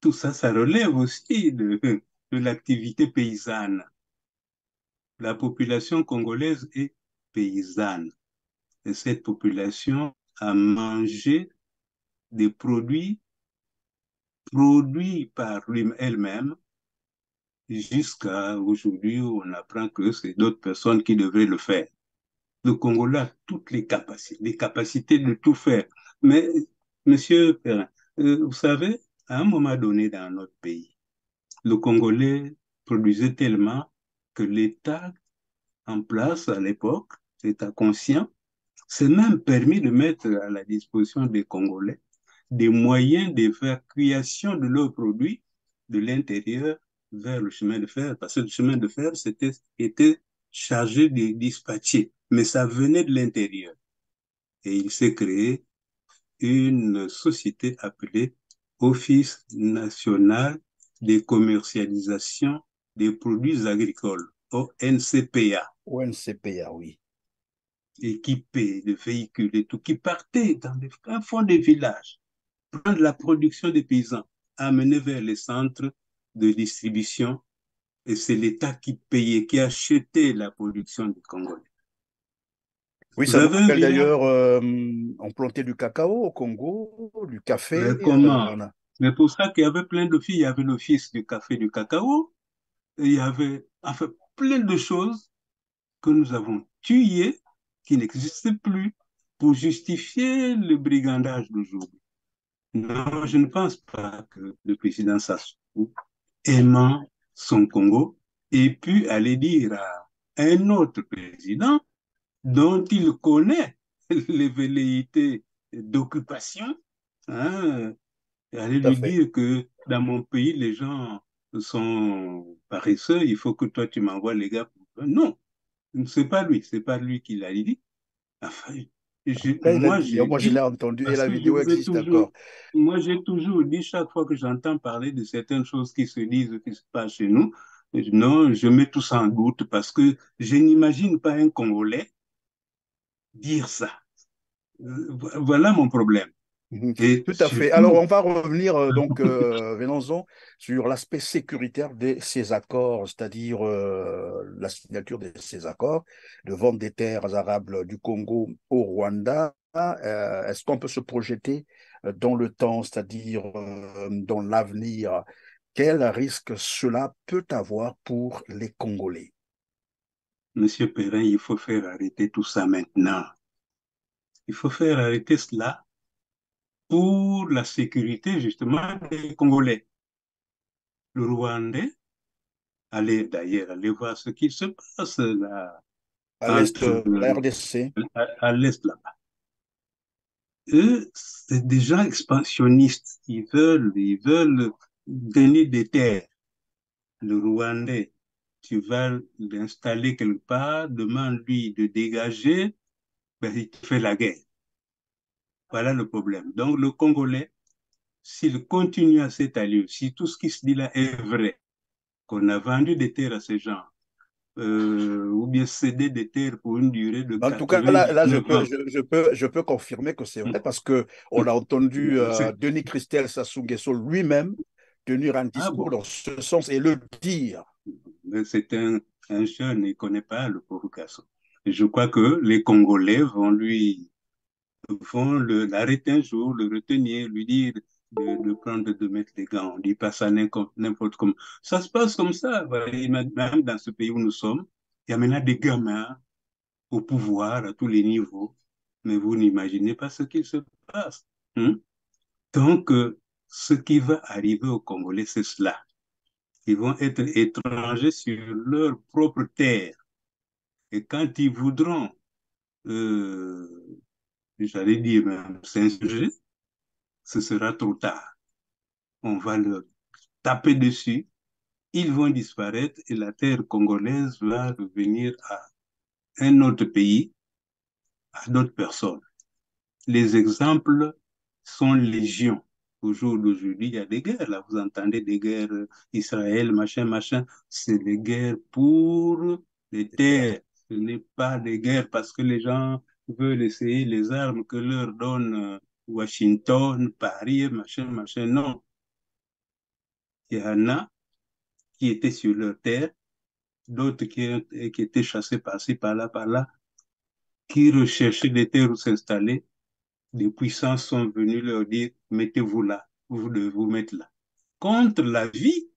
S1: tout ça, ça relève aussi de l'activité paysanne. La population congolaise est paysanne et cette population a mangé des produits par elle-même jusqu'à aujourd'hui où on apprend que c'est d'autres personnes qui devraient le faire. Le Congolais a toutes les capacités de tout faire. Mais, Monsieur Perrin, vous savez, à un moment donné dans notre pays, le Congolais produisait tellement que l'État en place à l'époque, l'État conscient, s'est même permis de mettre à la disposition des Congolais des moyens d'évacuation de leurs produits de l'intérieur vers le chemin de fer, parce que le chemin de fer était chargé de dispatcher, mais ça venait de l'intérieur. Et il s'est créé une société appelée Office national de commercialisation des produits agricoles, ONCPA,
S2: ONCPA, oui.
S1: équipé de véhicules et tout, qui partaient dans les fonds des villages, prendre la production des paysans, amener vers les centres de distribution, et c'est l'État qui payait, qui achetait la production des Congolais.
S2: Oui,
S1: Vous
S2: ça nous
S1: avez un
S2: rappelle
S1: village,
S2: d'ailleurs, on plantait du cacao au Congo, du café.
S1: comment? Mais pour ça qu'il y avait plein de filles, il y avait l'office du café du cacao, et il y avait enfin, plein de choses que nous avons tuées, qui n'existent plus, pour justifier le brigandage d'aujourd'hui. Non, je ne pense pas que le président Sassou, aimant son Congo, ait pu aller dire à un autre président dont il connaît les velléités d'occupation, hein, aller
S2: Tout à
S1: lui
S2: fait.
S1: dire que dans mon pays, les gens sont paresseux, il faut que toi, tu m'envoies les gars. Non, c'est pas lui qui l'a dit. Enfin,
S2: Là, il a dit, moi je l'ai entendu et
S1: parce
S2: la
S1: que je
S2: vidéo
S1: vous ai
S2: existe
S1: toujours,
S2: encore.
S1: moi j'ai toujours dit, chaque fois que j'entends parler de certaines choses qui se disent, qui se passent chez nous, non, je mets tout ça en doute parce que je n'imagine pas un Congolais dire ça. Voilà mon problème.
S2: Mhm.
S1: Et
S2: Tout à fait. Alors,
S1: surtout,
S2: on va revenir, venons-en sur l'aspect sécuritaire de ces accords, c'est-à-dire la signature de ces accords de vente des terres arables du Congo au Rwanda. Est-ce qu'on peut se projeter dans le temps, c'est-à-dire dans l'avenir? Quel risque cela peut avoir pour les Congolais?
S1: Monsieur Perrin, il faut faire arrêter tout ça maintenant. Il faut faire arrêter cela pour la sécurité justement des Congolais. Le Rwandais, allez d'ailleurs, allez voir ce qui se passe là,
S2: À l'est
S1: entre,
S2: de la RDC.
S1: à l'Est là-bas. Eux, c'est des gens expansionnistes. Ils veulent donner des terres. Le Rwandais, tu vas l'installer quelque part, demande-lui de dégager, ben, il te fait la guerre. Voilà le problème. Donc le Congolais, s'il continue à cette allure, si tout ce qui se dit là est vrai, qu'on a vendu des terres à ces gens, ou bien cédé des terres pour une durée de
S2: En tout cas, là,
S1: 99 ans.
S2: je peux confirmer que c'est vrai parce que on a entendu Denis Christel Sassou Nguesso lui-même tenir un
S1: Ah
S2: discours
S1: bon,
S2: dans ce sens et le dire.
S1: c'est un jeune, il ne connaît pas le pauvre garçon. Et je crois que les Congolais vont l'arrêter un jour, le retenir, lui dire de prendre, de mettre les gants. On ne dit pas ça n'importe comment. Ça se passe comme ça. Même dans ce pays où nous sommes, il y a maintenant des gamins au pouvoir à tous les niveaux, mais vous n'imaginez pas ce qu'il se passe. Hein? Donc, ce qui va arriver aux Congolais, c'est cela. Ils vont être étrangers sur leur propre terre. Et quand ils voudront, j'allais dire même, s'insurger, ce sera trop tard. On va leur taper dessus, ils vont disparaître et la terre congolaise va revenir à un autre pays, à d'autres personnes. Les exemples sont légion. Au jour d'aujourd'hui, il y a des guerres. Là, vous entendez des guerres Israël, machin, machin. C'est des guerres pour les terres. Ce n'est pas des guerres parce que les gens veulent essayer les armes que leur donne Washington, Paris, machin, machin. Non. Il y en a qui étaient sur leur terre, d'autres qui étaient chassés par-ci, par-là, par-là, qui recherchaient des terres où s'installer. Des puissances sont venues leur dire, mettez-vous là, vous devez vous mettre là. Contre la vie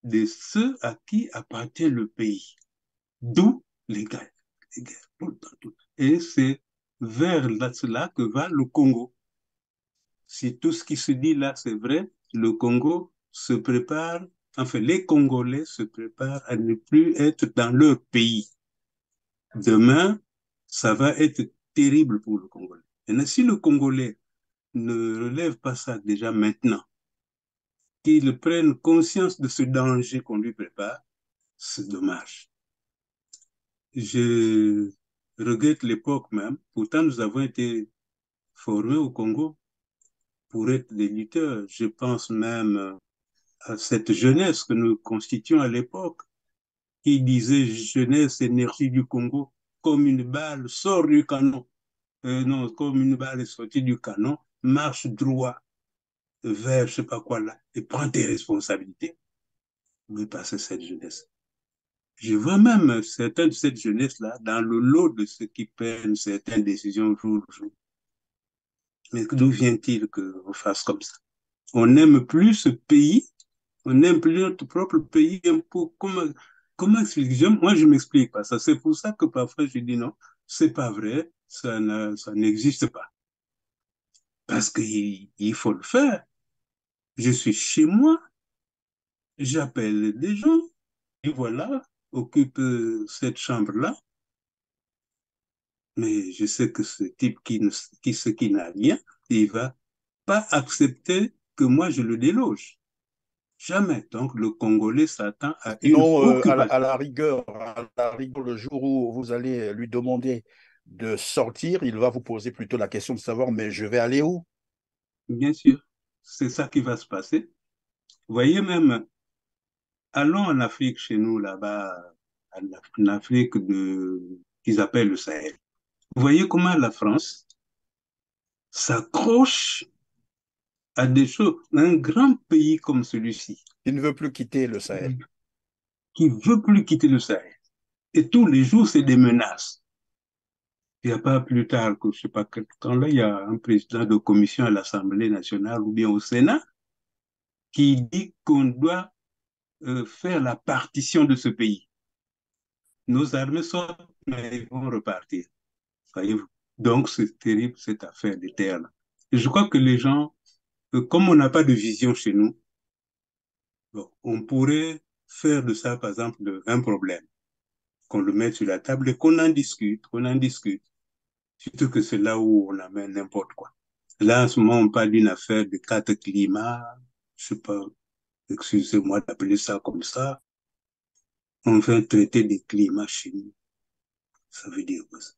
S1: de ceux à qui appartient le pays. D'où les guerres, tout le temps. Tout. Et c'est vers cela que va le Congo. Si tout ce qui se dit là, c'est vrai, le Congo se prépare, enfin les Congolais se préparent à ne plus être dans leur pays. Demain, ça va être terrible pour le Congolais. Et si le Congolais ne relève pas ça déjà maintenant, qu'il prenne conscience de ce danger qu'on lui prépare, c'est dommage. Je regrette l'époque même. Pourtant, nous avons été formés au Congo pour être des lutteurs. Je pense même à cette jeunesse que nous constituions à l'époque, qui disait jeunesse, énergie du Congo, comme une balle sort du canon. Non, comme une balle est sortie du canon, marche droit vers je sais pas quoi là et prends tes responsabilités. Où est passée cette jeunesse? Je vois même certains de cette jeunesse-là dans le lot de ceux qui prennent certaines décisions jour le jour. Mais d'où vient-il qu'on fasse comme ça? On n'aime plus ce pays, on n'aime plus notre propre pays. Comment expliquer? Moi, je m'explique pas ça. C'est pour ça que parfois je dis non, c'est pas vrai, ça n'existe pas. Parce qu'il faut le faire. Je suis chez moi, j'appelle des gens, et voilà, occupe cette chambre-là. Mais je sais que ce type qui n'a rien, il va pas accepter que moi je le déloge. Jamais. Donc le Congolais s'attend à une
S2: Sinon,
S1: occupation.
S2: à la rigueur, le jour où vous allez lui demander de sortir, il va vous poser plutôt la question de savoir, mais je vais aller où?
S1: Bien sûr, c'est ça qui va se passer. Vous voyez même, allons en Afrique chez nous là-bas, en Afrique qu'ils appellent le Sahel. Vous voyez comment la France s'accroche à des choses. Un grand pays comme celui-ci,
S2: Il ne veut plus quitter le Sahel.
S1: qui veut plus quitter le Sahel. Et tous les jours, c'est des menaces. Il n'y a pas plus tard que, je sais pas, quand là, il y a un président de commission à l'Assemblée nationale ou bien au Sénat qui dit qu'on doit faire la partition de ce pays. Nos armées sortent, mais ils vont repartir. Voyez-vous. Donc, c'est terrible, cette affaire des terres-là. Je crois que les gens, comme on n'a pas de vision chez nous, bon, on pourrait faire de ça, par exemple, un problème, qu'on le mette sur la table et qu'on en discute. Surtout que c'est là où on amène n'importe quoi. Là, en ce moment, on parle d'une affaire de quatre climats, je sais pas, excusez-moi d'appeler ça comme ça. On fait traiter des climats chez nous. Ça veut dire quoi ça?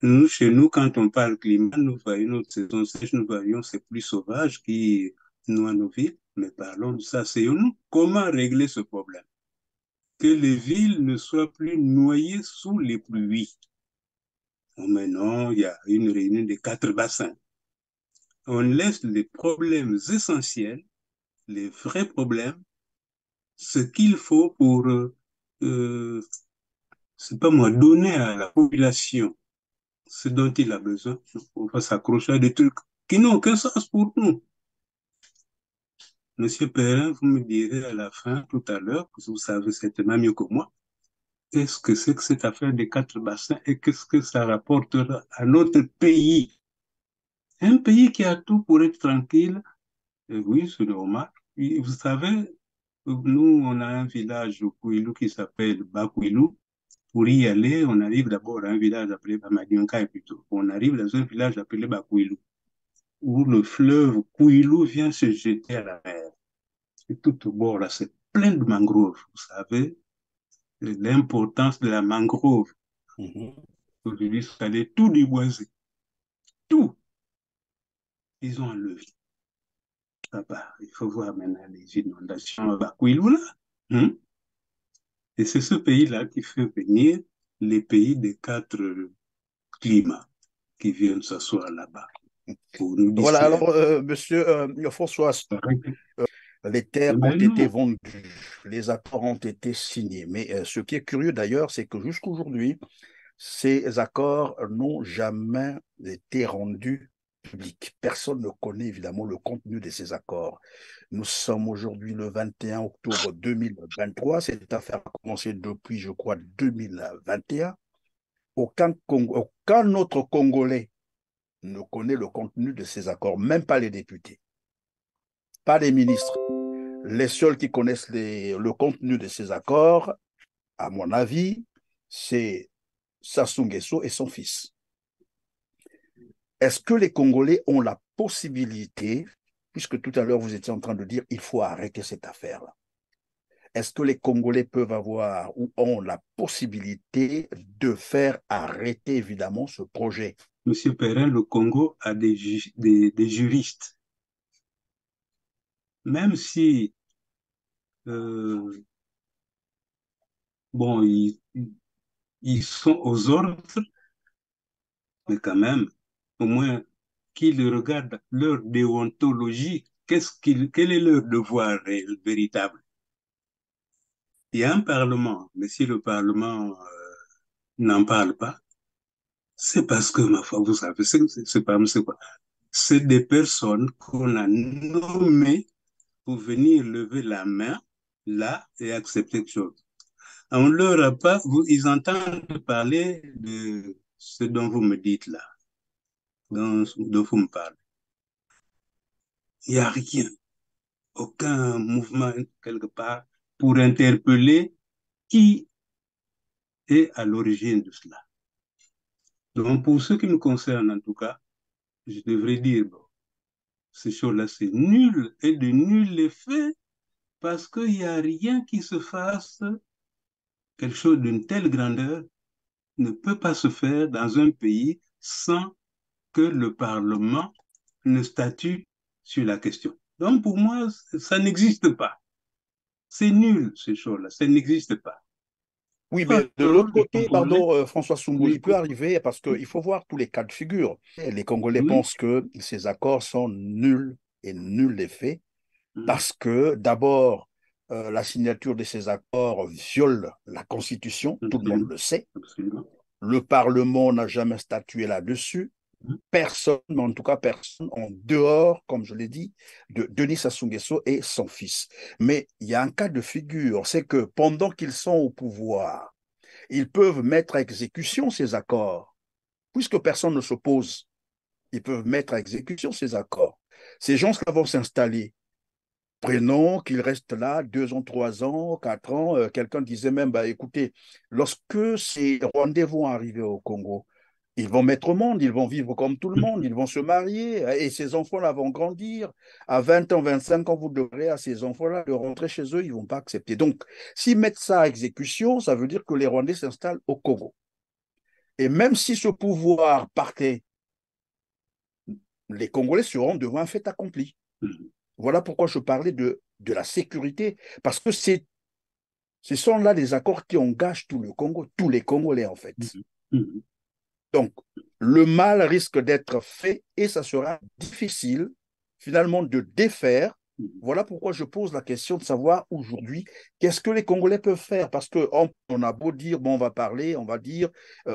S1: Nous, chez nous, quand on parle climat, nous voyons notre saison sèche, nous voyons ces pluies sauvages qui noient nos villes. Mais parlons de ça, c'est nous. Comment régler ce problème? Que les villes ne soient plus noyées sous les pluies. Oh, mais non, il y a une réunion des quatre bassins. On laisse les problèmes essentiels, les vrais problèmes, ce qu'il faut pour, c'est pas moi, donner à la population ce dont il a besoin. On va s'accrocher à des trucs qui n'ont aucun sens pour nous. Monsieur Perrin, vous me direz à la fin, tout à l'heure, que vous savez certainement mieux que moi, qu'est-ce que c'est que cette affaire des quatre bassins et qu'est-ce que ça rapportera à notre pays? Un pays qui a tout pour être tranquille, et oui, c'est normal. Et vous savez, nous, on a un village au Kouilou qui s'appelle Bakouilou. Pour y aller, on arrive d'abord à un village appelé Bamadionka et plutôt. On arrive dans un village appelé Bakouilou, où le fleuve Kouilou vient se jeter à la mer. Et tout au bord, là, c'est plein de mangroves. Vous savez, l'importance de la mangrove. Aujourd'hui, il fallait tout déboiser. Tout. Ils ont enlevé. Papa, il faut voir maintenant les inondations à Bakouilou, là. Et c'est ce pays-là qui fait venir les pays des quatre climats qui viennent s'asseoir là-bas pour nous
S2: Voilà,
S1: distraire.
S2: alors, monsieur François, les terres ont été vendues, les accords ont été signés. Mais ce qui est curieux d'ailleurs, c'est que jusqu'aujourd'hui, ces accords n'ont jamais été rendus publics. Personne ne connaît évidemment le contenu de ces accords. Nous sommes aujourd'hui le 21 octobre 2023. Cette affaire a commencé depuis, je crois, 2021. Aucun autre Congolais ne connaît le contenu de ces accords, même pas les députés, pas les ministres. Les seuls qui connaissent le contenu de ces accords, à mon avis, c'est Sassou Nguesso et son fils. Est-ce que les Congolais ont la possibilité puisque tout à l'heure vous étiez en train de dire il faut arrêter cette affaire-là. Est-ce que les Congolais peuvent avoir ou ont la possibilité de faire arrêter évidemment ce projet?
S1: Monsieur Perrin, le Congo a des juristes. Même si, bon, ils sont aux ordres, mais quand même, au moins qu'ils regardent leur déontologie, quel est leur devoir véritable? Il y a un Parlement, mais si le Parlement n'en parle pas, c'est parce que, ma foi, vous savez, c'est pas, c'est quoi? C'est des personnes qu'on a nommées pour venir lever la main là et accepter quelque chose. On leur a pas, ils entendent parler de ce dont vous me dites là, dont vous me parlez. Il n'y a rien, aucun mouvement quelque part pour interpeller qui est à l'origine de cela. Donc, pour ce qui me concerne, en tout cas, je devrais dire, bon, ces choses-là, c'est nul et de nul effet parce qu'il n'y a rien qui se fasse, quelque chose d'une telle grandeur ne peut pas se faire dans un pays sans que le Parlement ne statue sur la question. Donc, pour moi, ça n'existe pas. C'est nul, ces choses-là. Ça n'existe pas.
S2: Oui, mais de l'autre côté, pardon, François Sumbu,
S1: oui,
S2: il peut arriver parce qu'il faut voir tous les cas de figure. Les Congolais
S1: oui,
S2: pensent que ces accords sont nuls et nuls d'effet parce que d'abord, la signature de ces accords viole la Constitution, tout le monde
S1: absolument,
S2: le sait.
S1: absolument.
S2: Le Parlement n'a jamais statué là-dessus. Personne, mais en tout cas personne, en dehors, comme je l'ai dit, de Denis Sassou Nguesso et son fils. Mais il y a un cas de figure, c'est que pendant qu'ils sont au pouvoir, ils peuvent mettre à exécution ces accords, puisque personne ne s'oppose. Ils peuvent mettre à exécution ces accords. Ces gens-là vont s'installer. Prenons qu'ils restent là 2 ans, 3 ans, 4 ans. Quelqu'un disait même, bah, écoutez, lorsque ces Rwandais vont arriver au Congo, ils vont mettre au monde, ils vont vivre comme tout le monde, ils vont se marier et ces enfants-là vont grandir. À 20 ans, 25 ans, vous devrez à ces enfants-là de rentrer chez eux, ils ne vont pas accepter. Donc, s'ils mettent ça à exécution, ça veut dire que les Rwandais s'installent au Congo. Et même si ce pouvoir partait, les Congolais seront devant un fait accompli. Voilà pourquoi je parlais de la sécurité, parce que ce sont là des accords qui engagent tout le Congo, tous les Congolais en fait. Donc, le mal risque d'être fait et ça sera difficile finalement de défaire. Voilà pourquoi je pose la question de savoir aujourd'hui qu'est-ce que les Congolais peuvent faire. Parce qu'on a beau dire, bon, on va parler, on va dire,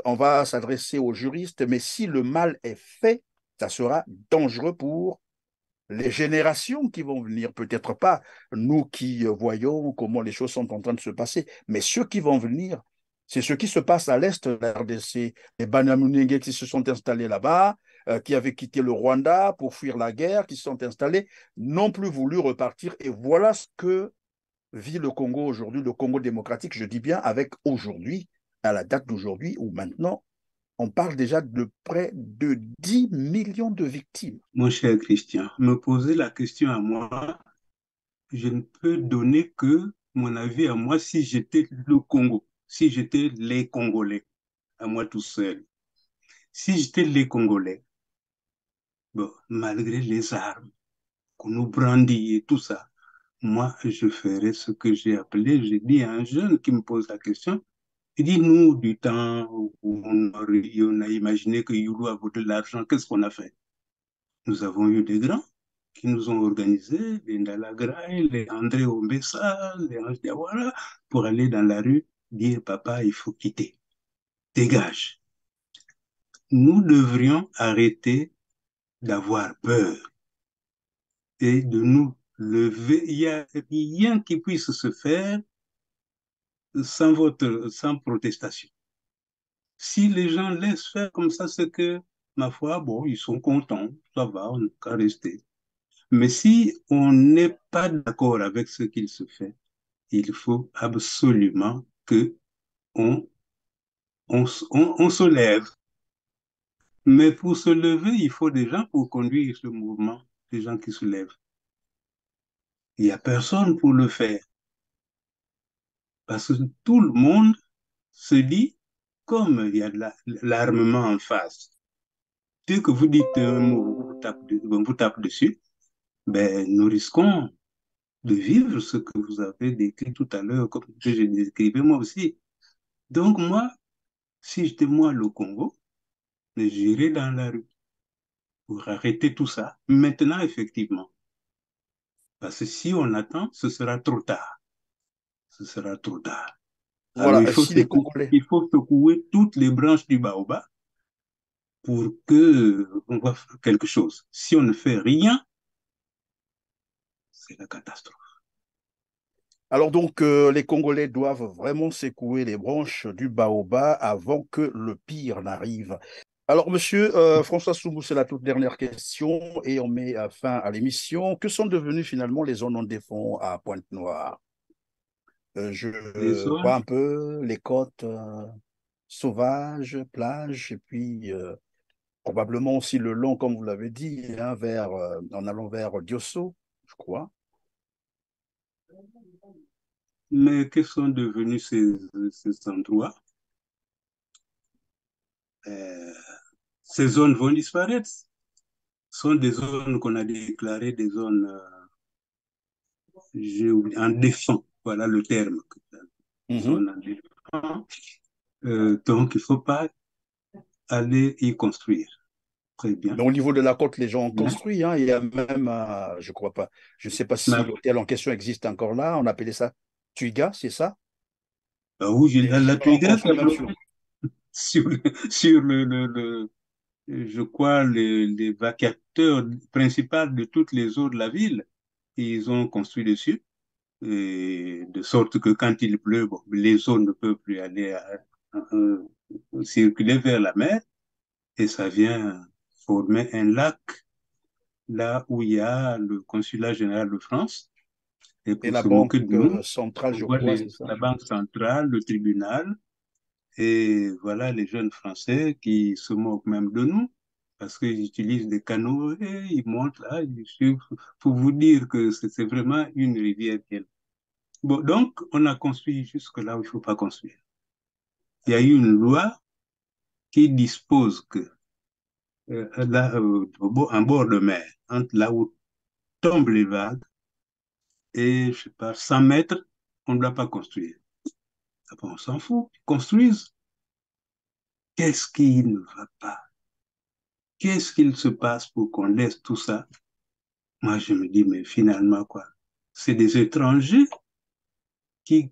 S2: on va s'adresser aux juristes, mais si le mal est fait, ça sera dangereux pour les générations qui vont venir. Peut-être pas nous qui voyons comment les choses sont en train de se passer, mais ceux qui vont venir. C'est ce qui se passe à l'est de la RDC. Les Banamunenge qui se sont installés là-bas, qui avaient quitté le Rwanda pour fuir la guerre, qui se sont installés, n'ont plus voulu repartir. Et voilà ce que vit le Congo aujourd'hui, le Congo démocratique, je dis bien avec aujourd'hui, à la date d'aujourd'hui, où maintenant, on parle déjà de près de 10 millions de victimes.
S1: Mon cher Christian, me poser la question à moi, je ne peux donner que mon avis à moi si j'étais le Congo, si j'étais les Congolais, à moi tout seul. Si j'étais les Congolais, bon, malgré les armes qu'on nous brandit et tout ça, moi, je ferais ce que j'ai appelé, j'ai dit à un jeune qui me pose la question, il dit, nous, du temps où on a imaginé que Youlou a volé de l'argent, qu'est-ce qu'on a fait? Nous avons eu des grands qui nous ont organisé, les Ndalagraï, les André Ombessa, les Ange Diawara, pour aller dans la rue dire, papa, il faut quitter. Dégage. Nous devrions arrêter d'avoir peur et de nous lever. Il n'y a rien qui puisse se faire sans protestation. Si les gens laissent faire comme ça, c'est que, ma foi, bon, ils sont contents, ça va, on n'a qu'à rester. Mais si on n'est pas d'accord avec ce qu'il se fait, il faut absolument que on se lève. Mais pour se lever, il faut des gens pour conduire ce mouvement, des gens qui se lèvent. Il n'y a personne pour le faire. Parce que tout le monde se dit, comme il y a de l'armement en face, dès que vous dites un mot, vous tape dessus, ben, nous risquons de vivre ce que vous avez décrit tout à l'heure, comme que je décrivais moi aussi. Donc moi, si j'étais moi le Congo, j'irais dans la rue pour arrêter tout ça. Maintenant, effectivement. Parce que si on attend, ce sera trop tard. Ce sera trop tard. Alors,
S2: Voilà, si les Congolais,
S1: il faut secouer toutes les branches du baobab pour que on va faire quelque chose. Si on ne fait rien, c'est la catastrophe.
S2: alors donc les Congolais doivent vraiment secouer les branches du baobab avant que le pire n'arrive. Alors, monsieur François Soumou, c'est la toute dernière question et on met fin à l'émission. Que sont devenus finalement les zones non défenses à Pointe-Noire? Je
S1: Les
S2: vois
S1: zones,
S2: un peu les côtes sauvages, plages, et puis probablement aussi le long, comme vous l'avez dit, hein, en allant vers Diosso, je crois.
S1: mais que sont devenus ces endroits? Euh, Ces zones vont disparaître. Ce sont des zones qu'on a déclarées des zones en défense. Voilà le terme.
S2: Mhm.
S1: Zone en défense. Donc, il ne faut pas aller y construire. Très bien.
S2: Mais au niveau de la côte, les gens ont
S1: Mais,
S2: construit, hein. Il y a même, je crois pas, je ne sais pas si
S1: mais,
S2: l'hôtel en question existe encore là. On appelait ça Tuiga, c'est ça?
S1: où
S2: Et
S1: la
S2: c'est pas en
S1: Tuiga,
S2: construction.
S1: sur, sur je crois, les vacateurs principaux de toutes les eaux de la ville. Ils ont construit dessus, et de sorte que quand il pleut, bon, les eaux ne peuvent plus aller circuler vers la mer et ça vient former un lac là où il y a le consulat général de France. Et
S2: Et
S1: pour
S2: la
S1: se
S2: banque
S1: moquer de nous,
S2: centrale,
S1: on
S2: je
S1: voit
S2: crois, c'est ça?
S1: la Banque centrale, le tribunal, et voilà les jeunes Français qui se moquent même de nous parce qu'ils utilisent des canaux et ils montent là. Pour vous dire que c'est vraiment une rivière qui est. Bon, donc, on a construit jusque là où il ne faut pas construire. Il y a eu une loi qui dispose que là, en bord de mer, entre là où tombent les vagues et, je sais pas, 100 mètres, on ne doit pas construire. Après, on s'en fout, ils construisent. Qu'est-ce qui ne va pas? Qu'est-ce qu'il se passe pour qu'on laisse tout ça? Moi, je me dis, mais finalement, quoi? C'est des étrangers qui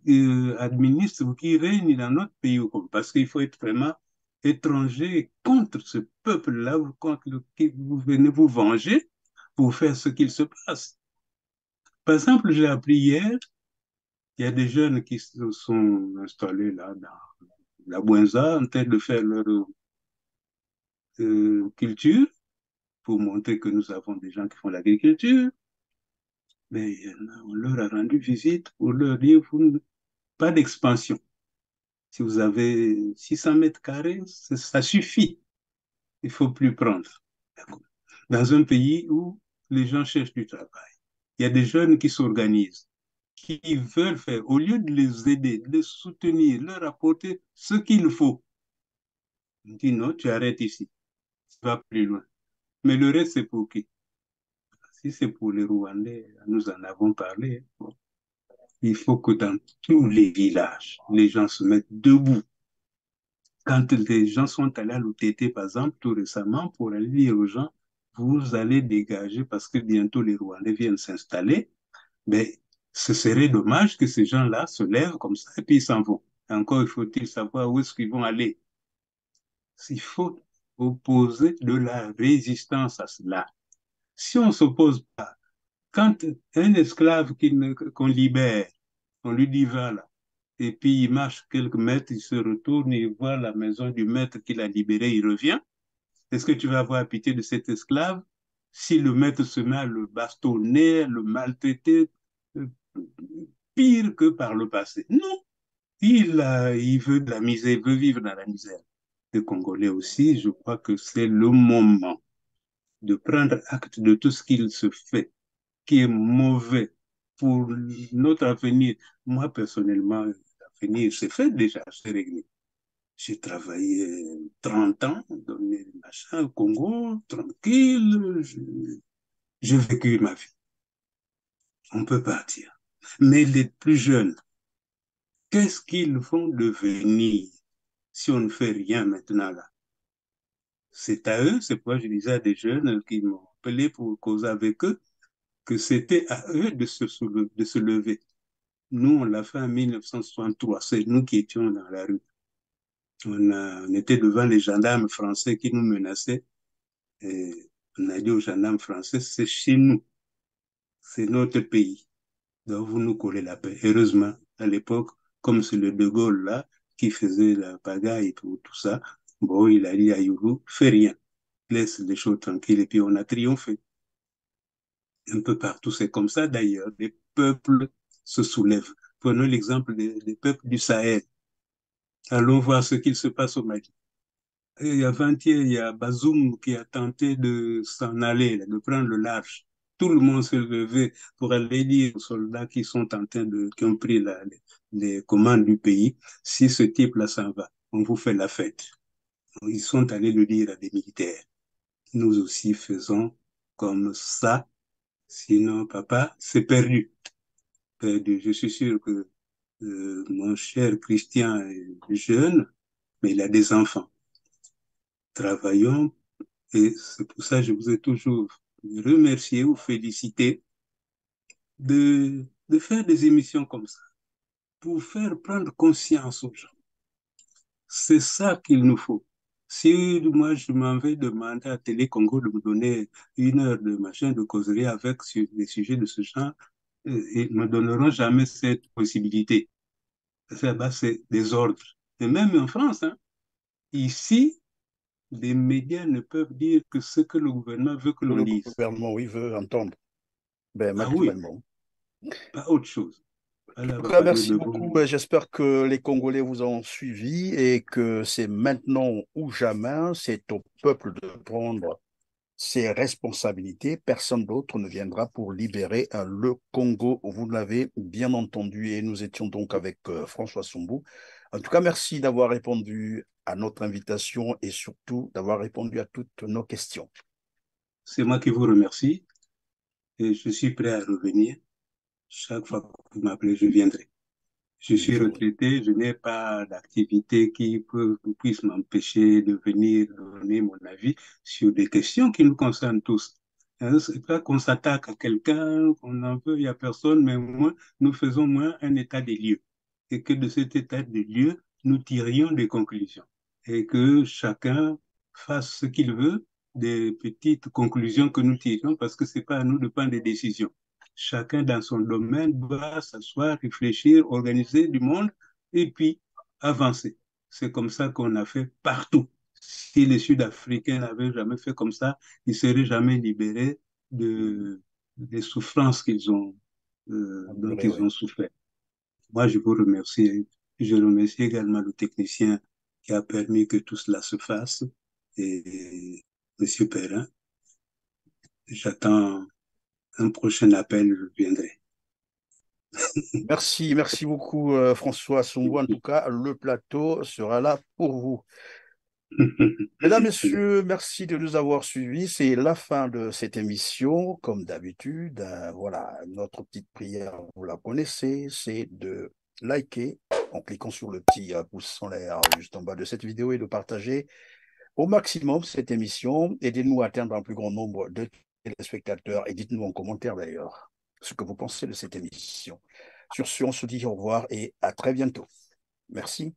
S1: administrent ou qui règnent dans notre pays, parce qu'il faut être vraiment étranger contre ce peuple-là, contre lequel vous venez vous venger pour faire ce qu'il se passe. Par exemple, j'ai appris hier, il y a des jeunes qui se sont installés là dans la Bouenza en train de faire leur culture pour montrer que nous avons des gens qui font l'agriculture. Mais on leur a rendu visite pour leur dire, pas d'expansion. Si vous avez 600 mètres carrés, ça suffit. Il ne faut plus prendre. Dans un pays où les gens cherchent du travail, il y a des jeunes qui s'organisent, qui veulent faire, au lieu de les aider, de les soutenir, leur apporter ce qu'il faut. On dit non, tu arrêtes ici, tu vas plus loin. Mais le reste, c'est pour qui? Si c'est pour les Rwandais, nous en avons parlé. Bon. Il faut que dans tous les villages, les gens se mettent debout. Quand les gens sont allés à l'OTT, par exemple, tout récemment, pour aller dire aux gens, vous allez dégager parce que bientôt les Rwandais viennent s'installer, mais ce serait dommage que ces gens-là se lèvent comme ça et puis ils s'en vont. Encore, il faut-il savoir où est-ce qu'ils vont aller. Il faut opposer de la résistance à cela. Si on ne s'oppose pas, quand un esclave qu'on libère, on lui dit va là, et puis il marche quelques mètres, il se retourne, il voit la maison du maître qu'il a libéré, il revient. Est-ce que tu vas avoir pitié de cet esclave si le maître se met à le bastonner, le maltraiter, euh, pire que par le passé? Non, il veut de la misère, il veut vivre dans la misère. Les Congolais aussi, je crois que c'est le moment de prendre acte de tout ce qu'il se fait, qui est mauvais pour notre avenir. Moi, personnellement, l'avenir, c'est fait déjà, c'est réglé. J'ai travaillé 30 ans dans les machins au Congo, tranquille, j'ai vécu ma vie. On peut partir. Mais les plus jeunes, qu'est-ce qu'ils vont devenir si on ne fait rien maintenant là? C'est à eux, c'est pourquoi je disais à des jeunes qui m'ont appelé pour causer avec eux, que c'était à eux de se lever. Nous, on l'a fait en 1963, c'est nous qui étions dans la rue. On était devant les gendarmes français qui nous menaçaient. Et on a dit aux gendarmes français, c'est chez nous, c'est notre pays. Donc vous nous collez la paix. Heureusement, à l'époque, comme c'est le De Gaulle là, qui faisait la pagaille pour tout ça, bon, il a dit à Youlou, fais rien, laisse les choses tranquilles. Et puis on a triomphé. Un peu partout, c'est comme ça d'ailleurs. Les peuples se soulèvent. Prenons l'exemple des peuples du Sahel. Allons voir ce qu'il se passe au Mali. Et il y a avant-hier, il y a Bazoum qui a tenté de s'en aller, de prendre le large. Tout le monde s'est levé pour aller dire aux soldats qui sont en train qui ont pris les commandes du pays, si ce type-là s'en va, on vous fait la fête. Ils sont allés le dire à des militaires. Nous aussi faisons comme ça, sinon, papa, c'est perdu. Perdu. Je suis sûr que mon cher Christian est jeune, mais il a des enfants. Travaillons. Et c'est pour ça que je vous ai toujours remercié ou félicité de faire des émissions comme ça, pour faire prendre conscience aux gens. C'est ça qu'il nous faut. Si moi, je m'en vais demander à Télé Congo de me donner 1 heure de machin, de causerie avec sur des sujets de ce genre, ils ne me donneront jamais cette possibilité. C'est des ordres. Et même en France, hein, ici, les médias ne peuvent dire que ce que le gouvernement veut que l'on
S2: Le
S1: dise.
S2: gouvernement, oui, veut entendre. Ben,
S1: Ah oui,
S2: naturellement.
S1: pas autre chose.
S2: En
S1: Elle
S2: tout
S1: va
S2: cas,
S1: parler
S2: merci
S1: de
S2: beaucoup.
S1: bon.
S2: J'espère que les Congolais vous ont suivi et que c'est maintenant ou jamais, c'est au peuple de prendre ses responsabilités. Personne d'autre ne viendra pour libérer le Congo. Vous l'avez bien entendu et nous étions donc avec François Sombou. En tout cas, merci d'avoir répondu à notre invitation et surtout d'avoir répondu à toutes nos questions.
S1: C'est moi qui vous remercie et je suis prêt à revenir. Chaque fois que vous m'appelez, je viendrai. Je suis retraité, je n'ai pas d'activité qui puisse m'empêcher de venir donner mon avis sur des questions qui nous concernent tous. Hein, c'est pas qu'on s'attaque à quelqu'un, qu'on en veut, il n'y a personne, mais moins, nous faisons moins un état des lieux. Et que de cet état des lieux, nous tirions des conclusions. Et que chacun fasse ce qu'il veut, des petites conclusions que nous tirons, parce que c'est pas à nous de prendre des décisions. Chacun dans son domaine doit s'asseoir, réfléchir, organiser du monde et puis avancer. C'est comme ça qu'on a fait partout. Si les Sud-Africains n'avaient jamais fait comme ça, ils ne seraient jamais libérés des souffrances dont ils ont souffert. Moi, je vous remercie. Je remercie également le technicien qui a permis que tout cela se fasse. Et M. Perrin, j'attends un prochain appel, je viendrai.
S2: Merci beaucoup François Sombou. En tout cas, le plateau sera là pour vous. Mesdames, Messieurs, merci de nous avoir suivis. C'est la fin de cette émission. Comme d'habitude, voilà, notre petite prière, vous la connaissez, c'est de liker en cliquant sur le petit pouce en l'air juste en bas de cette vidéo et de partager au maximum cette émission. Aidez-nous à atteindre un plus grand nombre de téléspectateurs et dites-nous en commentaire d'ailleurs ce que vous pensez de cette émission. Sur ce, on se dit au revoir et à très bientôt. Merci.